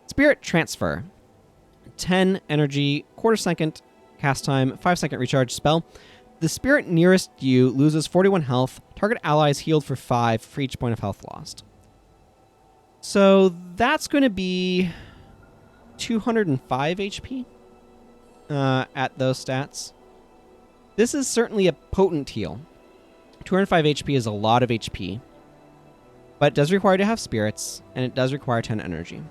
Spirit Transfer. 10 energy, quarter second cast time, 5-second recharge spell. The spirit nearest you loses 41 health. Target allies healed for 5 for each point of health lost. So that's going to be 205 HP at those stats. This is certainly a potent heal. 205 HP is a lot of HP. But it does require to have spirits, and it does require 10 energy.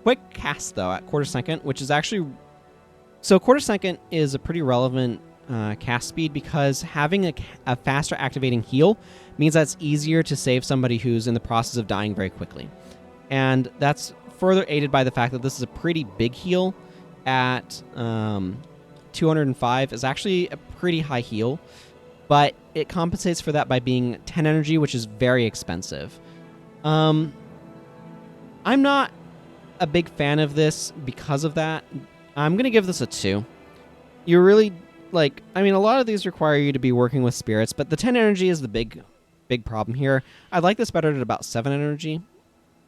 Quick cast, though, at quarter second, which is actually... So quarter second is a pretty relevant cast speed because having a faster activating heal means that it's easier to save somebody who's in the process of dying very quickly. And that's further aided by the fact that this is a pretty big heal at 205. It's actually a pretty high heal, but it compensates for that by being 10 energy, which is very expensive. I'm not a big fan of this because of that. I'm going to give this a 2. You really, like, I mean, a lot of these require you to be working with spirits, but the 10 energy is the big problem here. I'd like this better at about 7 energy.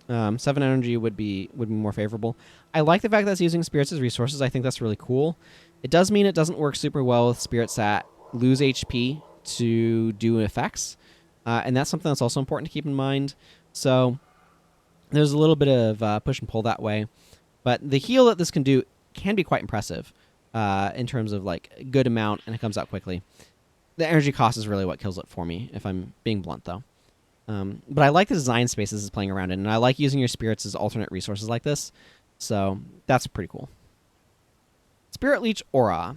7 energy would be more favorable. I like the fact that it's using spirits as resources. I think that's really cool. It does mean it doesn't work super well with spirits that lose HP to do effects, and that's something that's also important to keep in mind. So there's a little bit of push and pull that way, but the heal that this can do can be quite impressive in terms of like a good amount, and it comes out quickly. The energy cost is really what kills it for me, if I'm being blunt, though. But I like the design space this is playing around in, and I like using your spirits as alternate resources like this, so that's pretty cool. Spirit Leech Aura.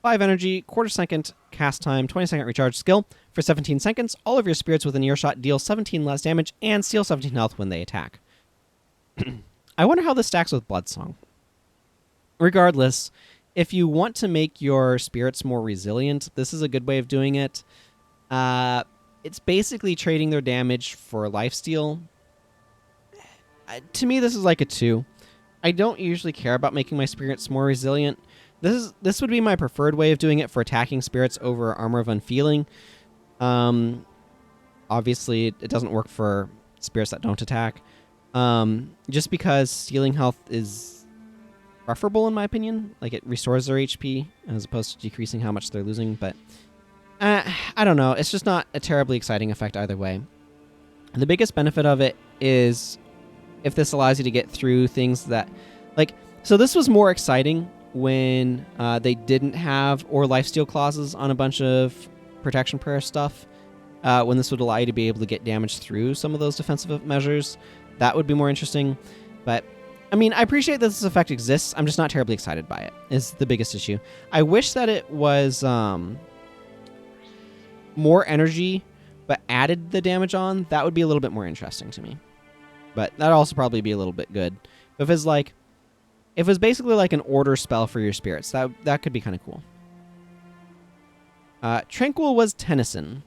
5 energy, quarter second cast time, 20-second recharge skill. For 17 seconds, all of your spirits within earshot deal 17 less damage and steal 17 health when they attack. I wonder how this stacks with Bloodsong. Regardless, if you want to make your spirits more resilient, this is a good way of doing it. It's basically trading their damage for lifesteal. To me, this is like a 2. I don't usually care about making my spirits more resilient. This would be my preferred way of doing it for attacking spirits over Armor of Unfeeling. Obviously, it doesn't work for spirits that don't attack. Just because stealing health is preferable in my opinion. Like, it restores their HP as opposed to decreasing how much they're losing. But I don't know. It's just not a terribly exciting effect either way. And the biggest benefit of it is if this allows you to get through things that... like, so this was more exciting when they didn't have or lifesteal clauses on a bunch of protection prayer stuff. When this would allow you to be able to get damage through some of those defensive measures. That would be more interesting. But, I mean, I appreciate that this effect exists. I'm just not terribly excited by it, is the biggest issue. I wish that it was more energy, but added the damage on. That would be a little bit more interesting to me. But that'd also probably be a little bit good. If it's like... if it was basically like an order spell for your spirits, that could be kind of cool. Tranquil was Tennyson.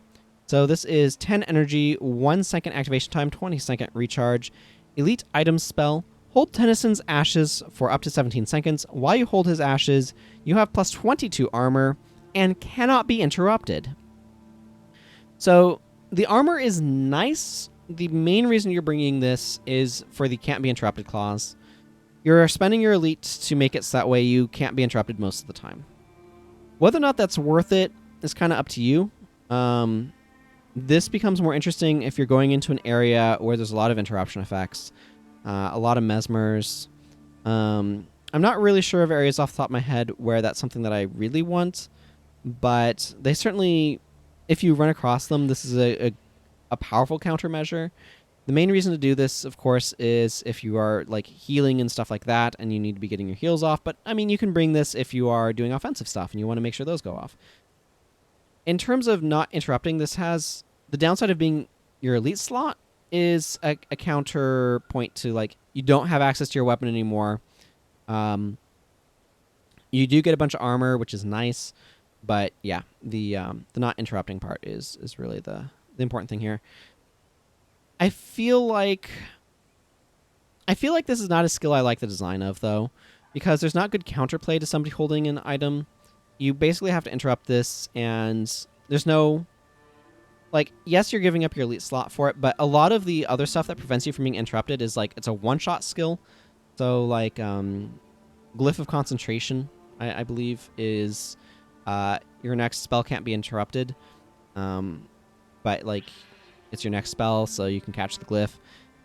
So this is 10 energy, 1 second activation time, 20-second recharge. Elite item spell. Hold Tennyson's ashes for up to 17 seconds. While you hold his ashes, you have plus 22 armor and cannot be interrupted. So the armor is nice. The main reason you're bringing this is for the can't be interrupted clause. You're spending your elite to make it so that way you can't be interrupted most of the time. Whether or not that's worth it is kind of up to you. This becomes more interesting if you're going into an area where there's a lot of interruption effects, a lot of mesmers. I'm I'm not really sure of areas off the top of my head where that's something that I really want, but they certainly, if you run across them, this is a powerful countermeasure. The main reason to do this, of course, is if you are like healing and stuff like that and you need to be getting your heals off, but I mean, you can bring this if you are doing offensive stuff and you want to make sure those go off. In terms of not interrupting, this has the downside of being your elite slot is a counterpoint to like you don't have access to your weapon anymore. You do get a bunch of armor, which is nice, but yeah, the not interrupting part is really the important thing here. I feel like this is not a skill I like the design of, though, because there's not good counterplay to somebody holding an item. You basically have to interrupt this, and there's no... Like, yes, you're giving up your elite slot for it, but a lot of the other stuff that prevents you from being interrupted is, like, it's a one-shot skill. So, like, Glyph of Concentration, I believe, is your next spell can't be interrupted. But, like, it's your next spell, so you can catch the glyph.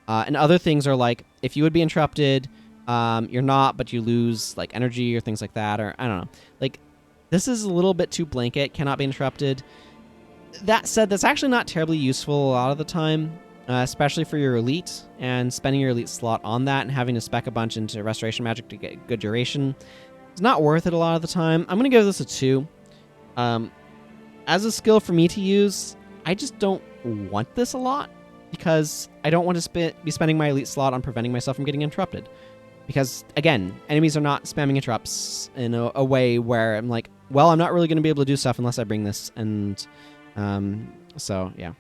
And other things are, like, if you would be interrupted, you're not, but you lose, like, energy or things like that, or I don't know. Like, this is a little bit too blanket, cannot be interrupted. That said, that's actually not terribly useful a lot of the time, especially for your elite, and spending your elite slot on that and having to spec a bunch into Restoration Magic to get good duration. It's not worth it a lot of the time. I'm going to give this a 2. As a skill for me to use, I just don't want this a lot, because I don't want to be spending my elite slot on preventing myself from getting interrupted. Because, again, enemies are not spamming interrupts in a way where I'm like, well, I'm not really going to be able to do stuff unless I bring this, and... so, yeah.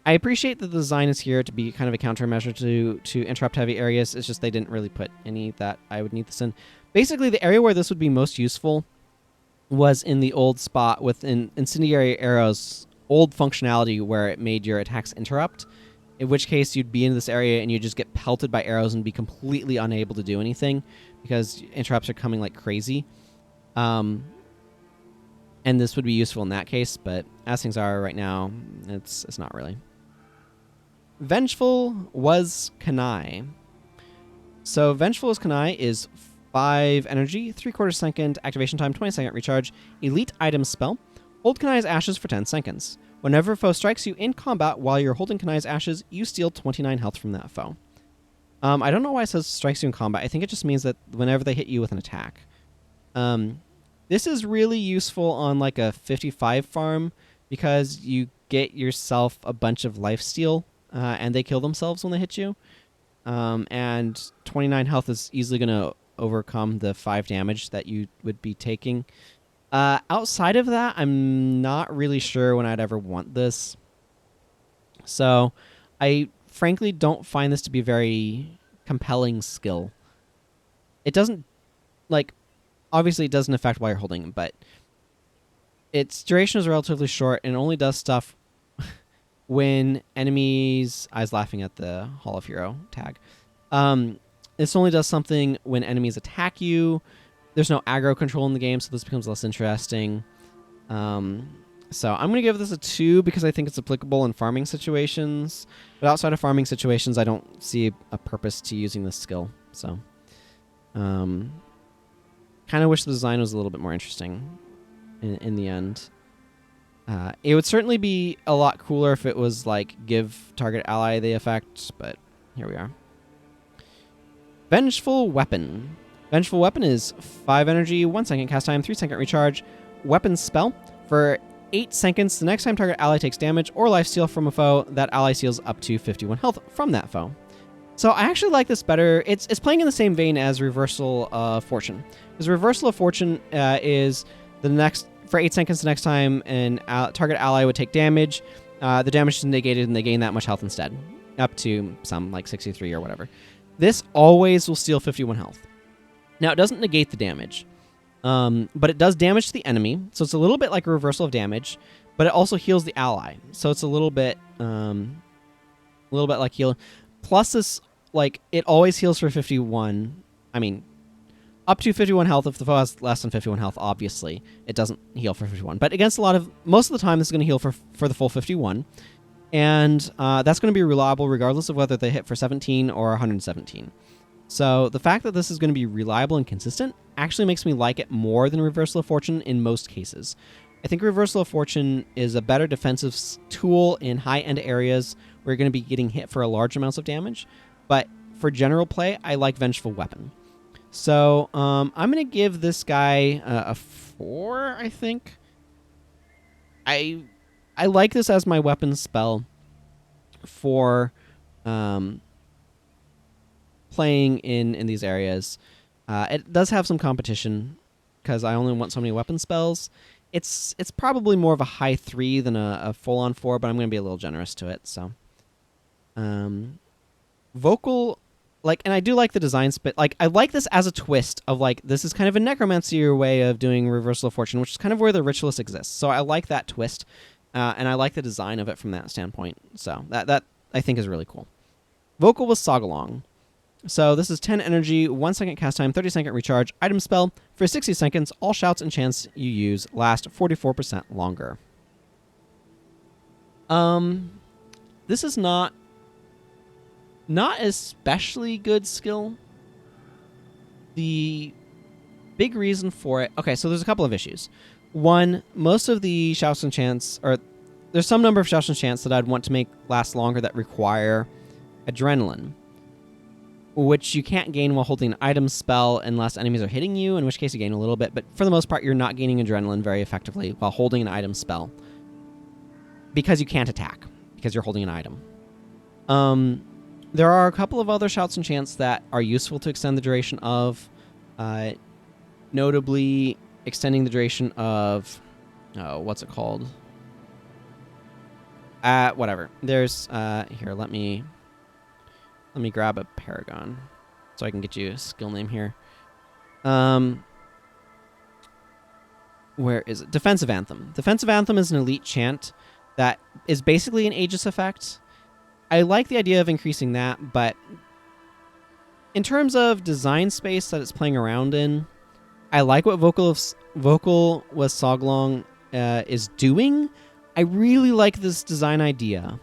I appreciate that the design is here to be kind of a countermeasure to interrupt heavy areas. It's just they didn't really put any that I would need this in. Basically, the area where this would be most useful was in the old spot with Incendiary Arrow's old functionality where it made your attacks interrupt, in which case you'd be in this area and you'd just get pelted by arrows and be completely unable to do anything because interrupts are coming like crazy. And this would be useful in that case, but as things are right now, it's not really. Vengeful was Kanai. So Vengeful was Kanai is 5 energy, 3/4 second activation time, 20-second recharge, elite item spell. Hold Kanai's ashes for 10 seconds. Whenever a foe strikes you in combat while you're holding Kanai's ashes, you steal 29 health from that foe. I don't know why it says strikes you in combat. I think it just means that whenever they hit you with an attack. This is really useful on like a 55 farm because you get yourself a bunch of lifesteal and they kill themselves when they hit you. And 29 health is easily going to overcome the 5 damage that you would be taking. Outside of that, I'm not really sure when I'd ever want this. So I frankly don't find this to be a very compelling skill. It doesn't, like... Obviously, it doesn't affect while you're holding them, but its duration is relatively short and only does stuff when enemies... I was laughing at the Hall of Hero tag. This only does something when enemies attack you. There's no aggro control in the game, so this becomes less interesting. So I'm going to give this a 2 because I think it's applicable in farming situations. But outside of farming situations, I don't see a purpose to using this skill. So... kind of wish the design was a little bit more interesting in the end. It would certainly be a lot cooler if it was like give target ally the effect, but here we are. Vengeful Weapon. Vengeful Weapon is 5 energy, 1 second cast time, 3-second recharge, weapon spell. For 8 seconds, the next time target ally takes damage or lifesteal from a foe, that ally steals up to 51 health from that foe. So I actually like this better. It's playing in the same vein as Reversal of Fortune. Because Reversal of Fortune is the next... For 8 seconds the next time an target ally would take damage, the damage is negated and they gain that much health instead. Up to some, like 63 or whatever. This always will steal 51 health. Now, it doesn't negate the damage. But it does damage to the enemy. So it's a little bit like a reversal of damage. But it also heals the ally. So it's a little bit like heal... Plus this, like, it always heals for 51. I mean, up to 51 health. If the foe has less than 51 health, obviously, it doesn't heal for 51. But against most of the time, this is going to heal for the full 51. And that's going to be reliable regardless of whether they hit for 17 or 117. So the fact that this is going to be reliable and consistent actually makes me like it more than Reversal of Fortune in most cases. I think Reversal of Fortune is a better defensive tool in high-end areas where you're going to be getting hit for a large amounts of damage. But for general play, I like Vengeful Weapon. So I'm going to give this guy a 4, I think. I like this as my weapon spell for playing in these areas. It does have some competition because I only want so many weapon spells. It's probably more of a high 3 than a full-on 4, but I'm going to be a little generous to it. So, Vocal, like, and I do like the design spit. Like, I like this as a twist of, like, this is kind of a necromancy way of doing Reversal of Fortune, which is kind of where the Ritualist exists. So I like that twist, and I like the design of it from that standpoint. So that I think is really cool. Vocal with Sogalong. So this is 10 energy, 1 second cast time, 30-second recharge, item spell. For 60 seconds, all shouts and chants you use last 44% longer. This is not especially good skill. The big reason for it... Okay, so there's a couple of issues. One, most of the shouts and chants... or there's some number of shouts and chants that I'd want to make last longer that require adrenaline, which you can't gain while holding an item spell unless enemies are hitting you, in which case you gain a little bit, but for the most part, you're not gaining adrenaline very effectively while holding an item spell because you can't attack, because you're holding an item. There are a couple of other shouts and chants that are useful to extend the duration of, notably extending the duration of, what's it called? Whatever. There's, here, let me grab a Paragon so I can get you a skill name here. Where is it? Defensive Anthem. Defensive Anthem is an elite chant that is basically an Aegis effect. I like the idea of increasing that, but in terms of design space that it's playing around in, I like what Vocal with Soglong is doing. I really like this design idea.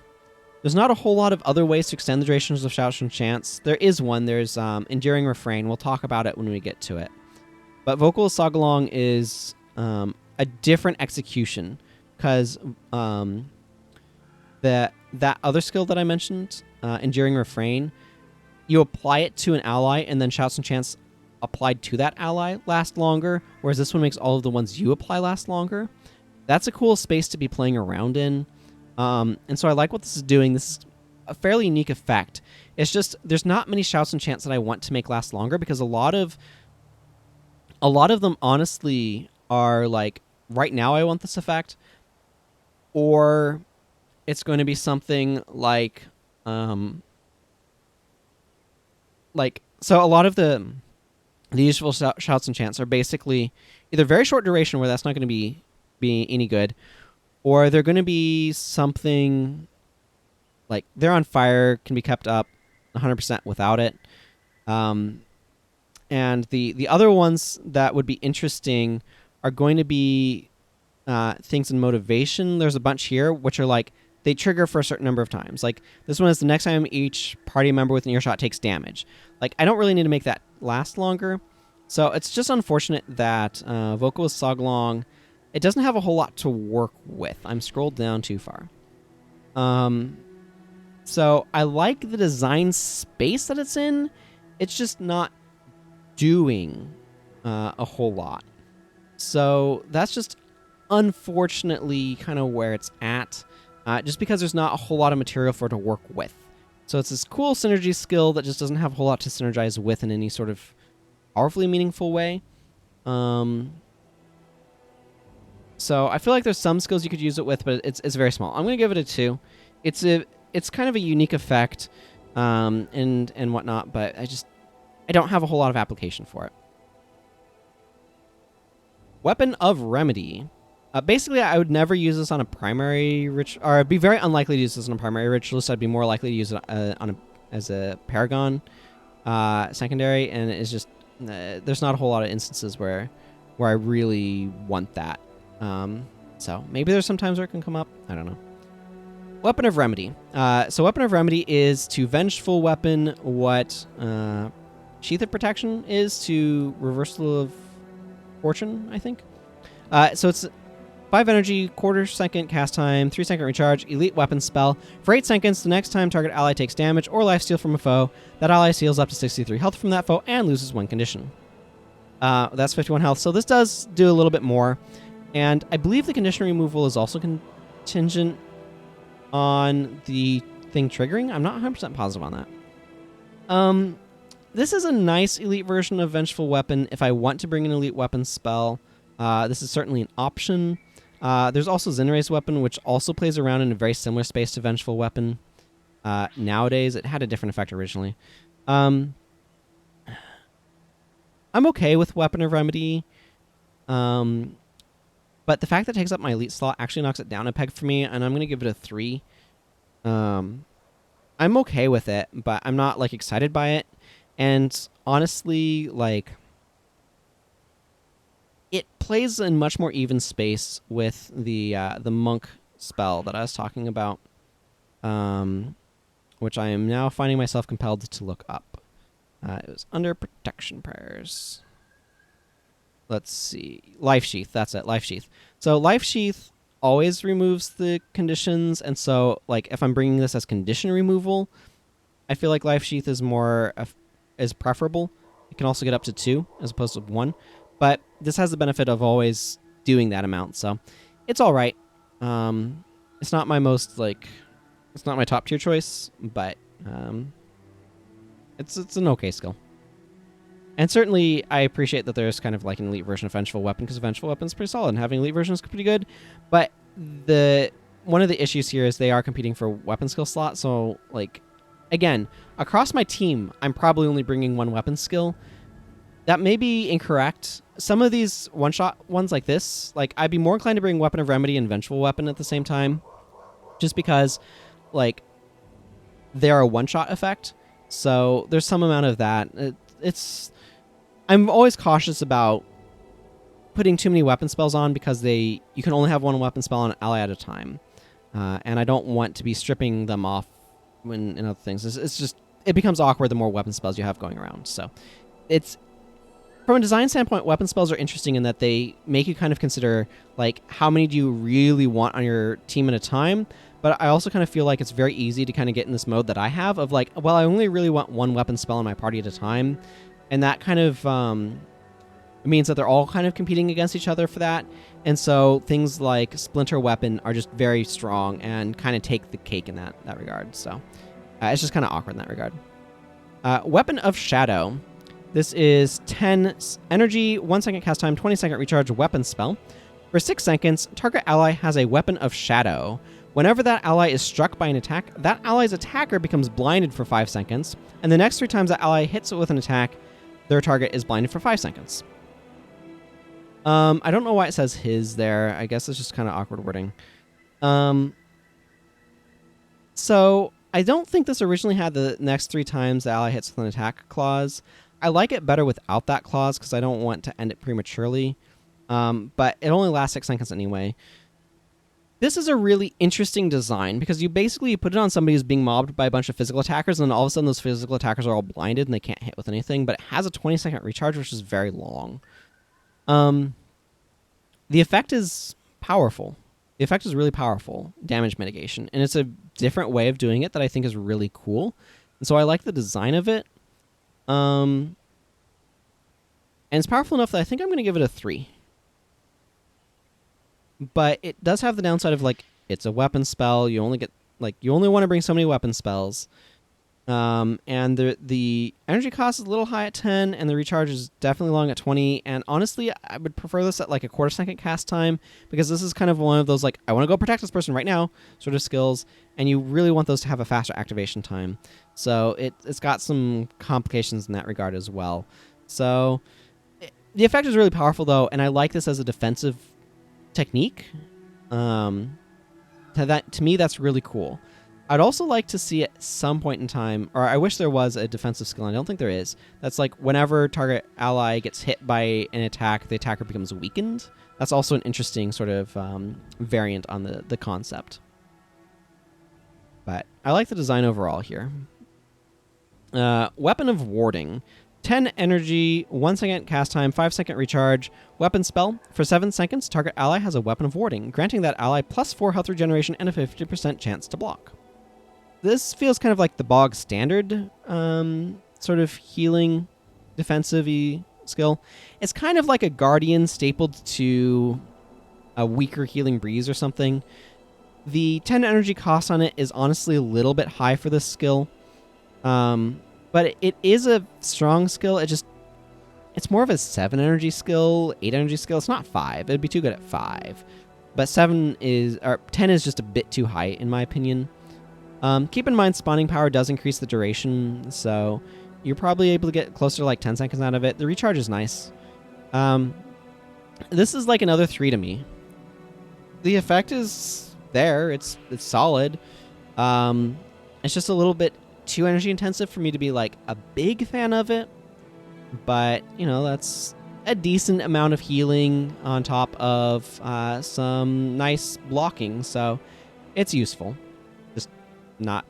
There's not a whole lot of other ways to extend the durations of shouts and chants. There is one. There's Enduring Refrain. We'll talk about it when we get to it. But Vocal with Sogalong is a different execution because that other skill that I mentioned, Enduring Refrain, you apply it to an ally, and then shouts and chants applied to that ally last longer, whereas this one makes all of the ones you apply last longer. That's a cool space to be playing around in. And so I like what this is doing. This is a fairly unique effect. It's just there's not many shouts and chants that I want to make last longer because a lot of them honestly are like, right now I want this effect, or it's going to be something like so a lot of the useful shouts and chants are basically either very short duration where that's not going to be any good, or they're going to be something like They're on Fire, can be kept up 100% without it. And the other ones that would be interesting are going to be things in Motivation. There's a bunch here which are like, they trigger for a certain number of times. Like, this one is the next time each party member within earshot takes damage. Like, I don't really need to make that last longer. So it's just unfortunate that Vocal with Soglong, it doesn't have a whole lot to work with. I'm scrolled down too far. So I like the design space that it's in. It's just not doing a whole lot. So that's just unfortunately kind of where it's at. Just because there's not a whole lot of material for it to work with. So it's this cool synergy skill that just doesn't have a whole lot to synergize with in any sort of powerfully meaningful way. So I feel like there's some skills you could use it with, but it's very small. I'm going to give it a 2. It's kind of a unique effect and whatnot, but I don't have a whole lot of application for it. Weapon of Remedy. Basically, I would never use this on a primary or I'd be very unlikely to use this on a primary ritualist. I'd be more likely to use it as a Paragon secondary, and it's just there's not a whole lot of instances where I really want that. So maybe there's some times where it can come up. I don't know. Weapon of Remedy. So Weapon of Remedy is to Vengeful Weapon what Sheath of Protection is to Reversal of Fortune, I think. So it's 5 energy, quarter second cast time, 3 second recharge, elite weapon spell. For 8 seconds, the next time target ally takes damage or lifesteal from a foe, that ally steals up to 63 health from that foe and loses 1 condition. That's 51 health. So this does do a little bit more. And I believe the condition removal is also contingent on the thing triggering. I'm not 100% positive on that. This is a nice elite version of Vengeful Weapon if I want to bring an elite weapon spell. This is certainly an option. There's also Zinray's Weapon, which also plays around in a very similar space to Vengeful Weapon. Nowadays, it had a different effect originally. I'm okay with Weapon of Remedy. But the fact that it takes up my elite slot actually knocks it down a peg for me, and I'm going to give it a 3. I'm okay with it, but I'm not, like, excited by it. And honestly, like, it plays in much more even space with the monk spell that I was talking about, which I am now finding myself compelled to look up. It was under Protection Prayers. Let's see. Life Sheath. That's it. Life Sheath. So Life Sheath always removes the conditions, and so like if I'm bringing this as condition removal, I feel like Life Sheath is more is preferable. It can also get up to 2 as opposed to 1, but this has the benefit of always doing that amount, so it's all right. It's not my most it's not my top tier choice, but it's an okay skill. And certainly, I appreciate that there's kind of like an elite version of Vengeful Weapon, because Vengeful Weapon is pretty solid, and having elite version is pretty good. But one of the issues here is they are competing for weapon skill slot. So, like, again, across my team, I'm probably only bringing 1 weapon skill. That may be incorrect. Some of these one-shot ones like this, like, I'd be more inclined to bring Weapon of Remedy and Vengeful Weapon at the same time, just because, like, they're a one-shot effect. So there's some amount of that. I'm always cautious about putting too many weapon spells on because you can only have 1 weapon spell on an ally at a time. And I don't want to be stripping them off in other things. It becomes awkward the more weapon spells you have going around. So from a design standpoint, weapon spells are interesting in that they make you kind of consider like how many do you really want on your team at a time. But I also kind of feel like it's very easy to kind of get in this mode that I have of like, well, I only really want 1 weapon spell in my party at a time. And that kind of means that they're all kind of competing against each other for that. And so things like Splinter Weapon are just very strong and kind of take the cake in that regard. So it's just kind of awkward in that regard. Weapon of Shadow. This is 10 energy, 1 second cast time, 20 second recharge weapon spell. For 6 seconds, target ally has a Weapon of Shadow. Whenever that ally is struck by an attack, that ally's attacker becomes blinded for 5 seconds. And the next 3 times that ally hits it with an attack, their target is blinded for 5 seconds. I don't know why it says his there. I guess it's just kind of awkward wording. So I don't think this originally had the next 3 times the ally hits with an attack clause. I like it better without that clause because I don't want to end it prematurely. But it only lasts 6 seconds anyway. This is a really interesting design because you basically put it on somebody who's being mobbed by a bunch of physical attackers, and then all of a sudden those physical attackers are all blinded and they can't hit with anything, but it has a 20-second recharge, which is very long. The effect is powerful. The effect is really powerful, damage mitigation, and it's a different way of doing it that I think is really cool. And so I like the design of it. And it's powerful enough that I think I'm going to give it a 3. But it does have the downside of, like, it's a weapon spell. You only want to bring so many weapon spells. And the energy cost is a little high at 10, and the recharge is definitely long at 20. And honestly, I would prefer this at, like, a quarter second cast time, because this is kind of one of those, like, I want to go protect this person right now sort of skills, and you really want those to have a faster activation time. So it's got some complications in that regard as well. So the effect is really powerful, though, and I like this as a defensive technique. To me, that's really cool. I'd also like to see at some point in time, or I wish there was a defensive skill, and I don't think there is, that's like whenever target ally gets hit by an attack, the attacker becomes weakened. That's also an interesting sort of variant on the concept. But I like the design overall here. Weapon of Warding. 10 energy, 1 second cast time, 5-second recharge, weapon spell. For 7 seconds, target ally has a weapon of warding, granting that ally +4 health regeneration and a 50% chance to block. This feels kind of like the bog standard sort of healing defensive-y skill. It's kind of like a guardian stapled to a weaker healing breeze or something. The 10 energy cost on it is honestly a little bit high for this skill. But it is a strong skill. It's more of a 7 energy skill, 8 energy skill. It's not 5. It'd be too good at 5. But 10 is just a bit too high in my opinion. Keep in mind spawning power does increase the duration, so you're probably able to get closer to like 10 seconds out of it. The recharge is nice. This is like another 3 to me. The effect is there. It's solid. It's just a little bit too energy intensive for me to be like a big fan of it. But, you know, that's a decent amount of healing on top of some nice blocking, so it's useful. Just not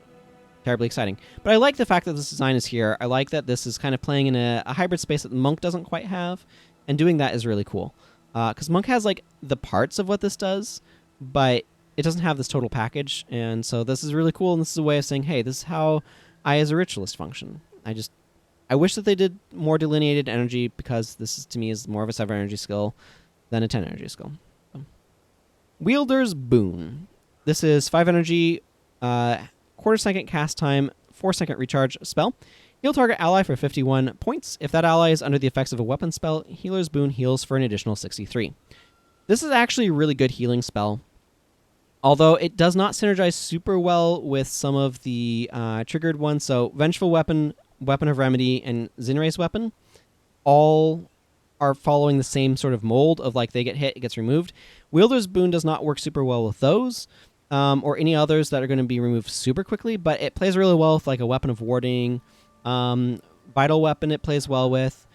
terribly exciting. But I like the fact that this design is here. I like that this is kind of playing in a hybrid space that the Monk doesn't quite have, and doing that is really cool. Because Monk has like the parts of what this does, but it doesn't have this total package, and so this is really cool, and this is a way of saying, hey, this is how I as a ritualist function. I wish that they did more delineated energy, because this is, to me, is more of a 7 energy skill than a 10 energy skill. Wielder's Boon. This is 5 energy, quarter second cast time, 4-second recharge spell. Heal target ally for 51 points. If that ally is under the effects of a weapon spell, Healer's Boon heals for an additional 63. This is actually a really good healing spell, although it does not synergize super well with some of the triggered ones. So Vengeful Weapon, Weapon of Remedy, and Zinre's Weapon all are following the same sort of mold of like they get hit, it gets removed. Wielder's Boon does not work super well with those, or any others that are going to be removed super quickly, but it plays really well with like a Weapon of Warding. Vital Weapon it plays well with.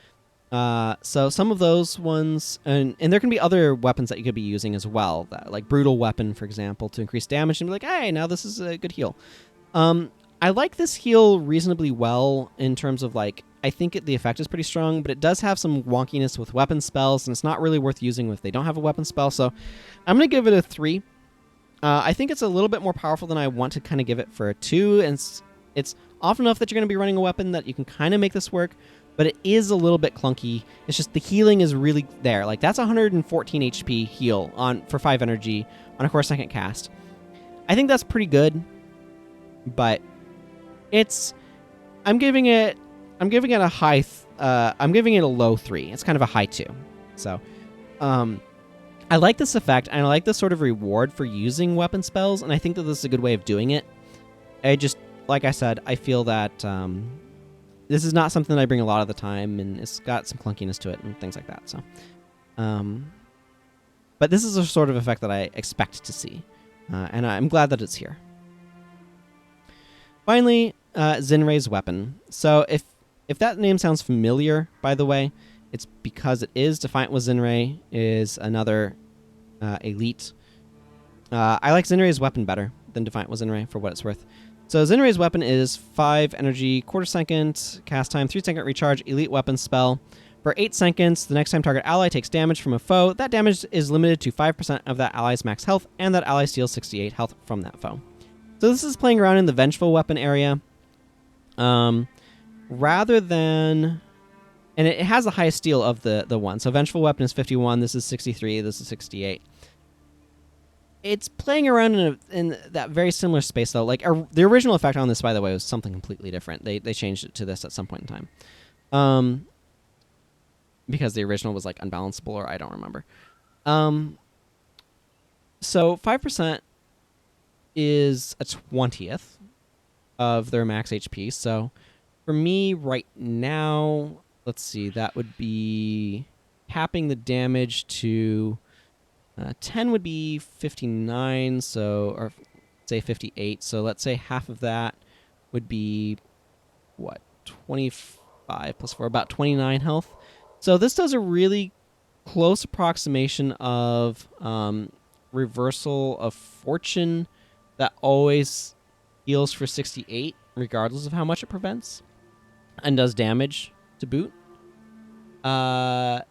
So some of those ones, and there can be other weapons that you could be using as well, that, like Brutal Weapon, for example, to increase damage and be like, hey, now this is a good heal. I like this heal reasonably well in terms of like, I think the effect is pretty strong, but it does have some wonkiness with weapon spells, and it's not really worth using if they don't have a weapon spell, so I'm going to give it a 3. I think it's a little bit more powerful than I want to kind of give it for a 2, and it's often enough that you're going to be running a weapon that you can kind of make this work, but it is a little bit clunky. It's just the healing is really there. Like, that's 114 HP heal for 5 energy on a quarter second cast. I think that's pretty good, but I'm giving it a high I'm giving it a low 3. It's kind of a high 2. So I like this effect, and I like this sort of reward for using weapon spells, and I think that this is a good way of doing it. Like I said, I feel that this is not something that I bring a lot of the time, and it's got some clunkiness to it and things like that. So, but this is a sort of effect that I expect to see, and I'm glad that it's here. Finally, Zinre's Weapon. So if that name sounds familiar, by the way, it's because it is. Defiant with Zinre is another elite. I like Zinre's Weapon better than Defiant with Zinre, for what it's worth. So Zinre's Weapon is 5 energy, quarter second cast time, 3-second recharge, elite weapon spell. For 8 seconds, the next time target ally takes damage from a foe, that damage is limited to 5% of that ally's max health, and that ally steals 68 health from that foe. So this is playing around in the Vengeful Weapon area. Rather than... And it has the highest steal of the one. So Vengeful Weapon is 51, this is 63, this is 68. It's playing around in that very similar space, though. Like, the original effect on this, by the way, was something completely different. They changed it to this at some point in time. Because the original was, like, unbalanceable, or I don't remember. So 5% is a 20th of their max HP. So for me right now, let's see, that would be capping the damage to 10 would be 59, so, or say 58. So let's say half of that would be what, 25 plus 4, about 29 health. So this does a really close approximation of Reversal of Fortune that always heals for 68, regardless of how much it prevents, and does damage to boot. I'm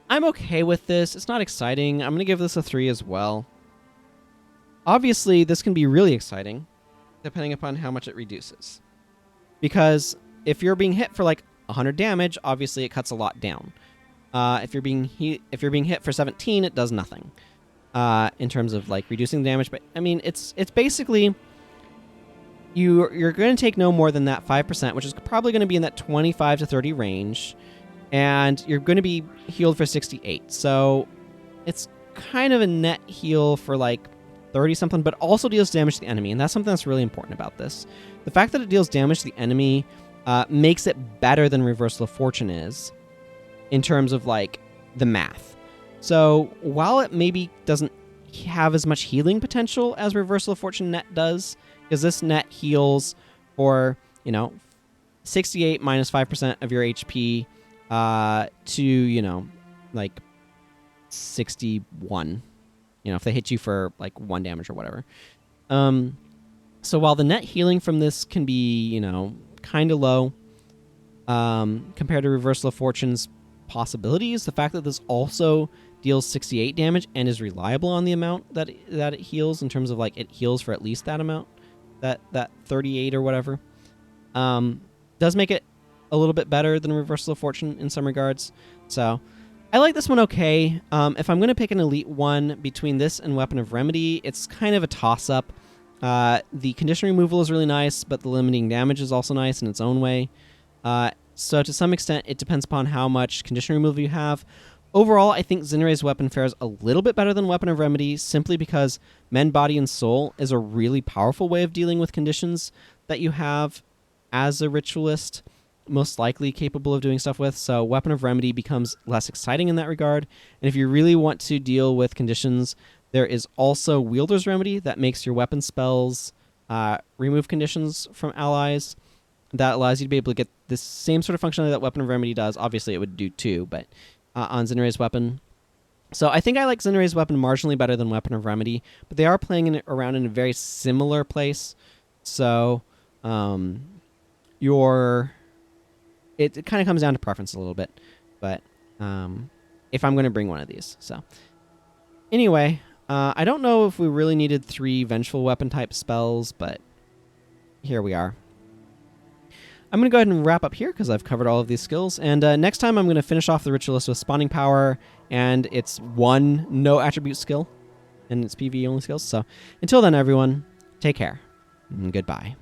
okay with this. It's not exciting. I'm going to give this a 3 as well. Obviously, this can be really exciting, depending upon how much it reduces. Because if you're being hit for like 100 damage, obviously it cuts a lot down. If you're being hit for 17, it does nothing in terms of like reducing the damage. But I mean, it's basically you're going to take no more than that 5%, which is probably going to be in that 25 to 30 range, and you're going to be healed for 68. So it's kind of a net heal for like 30 something, but also deals damage to the enemy, and that's something that's really important about this. The fact that it deals damage to the enemy makes it better than Reversal of Fortune is in terms of like the math. So while it maybe doesn't have as much healing potential as Reversal of Fortune net does, because this net heals for 68 minus 5% of your HP to like 61. If they hit you for like 1 damage or whatever. So while the net healing from this can be, kind of low compared to Reversal of Fortune's possibilities, the fact that this also deals 68 damage and is reliable on the amount that it heals, in terms of like it heals for at least that amount, that 38 or whatever, does make it a little bit better than Reversal of Fortune in some regards. So I like this one okay. If I'm going to pick an elite one between this and Weapon of Remedy, it's kind of a toss-up. The condition removal is really nice, but the limiting damage is also nice in its own way. So to some extent, it depends upon how much condition removal you have. Overall, I think Zinre's weapon fares a little bit better than Weapon of Remedy, simply because Mend, Body, and Soul is a really powerful way of dealing with conditions that you have as a Ritualist, most likely capable of doing stuff with. So Weapon of Remedy becomes less exciting in that regard. And if you really want to deal with conditions, there is also Wielder's Remedy that makes your weapon spells remove conditions from allies. That allows you to be able to get the same sort of functionality that Weapon of Remedy does. Obviously, it would do too, but on Zinre's weapon. So I think I like Zinre's weapon marginally better than Weapon of Remedy, but they are playing around in a very similar place. So it kind of comes down to preference a little bit, but if I'm going to bring one of these. So anyway, I don't know if we really needed 3 Vengeful Weapon type spells, but here we are. I'm going to go ahead and wrap up here because I've covered all of these skills. And next time I'm going to finish off the Ritualist with Spawning Power and its 1 no attribute skill and its PvE only skills. So until then, everyone, take care and goodbye.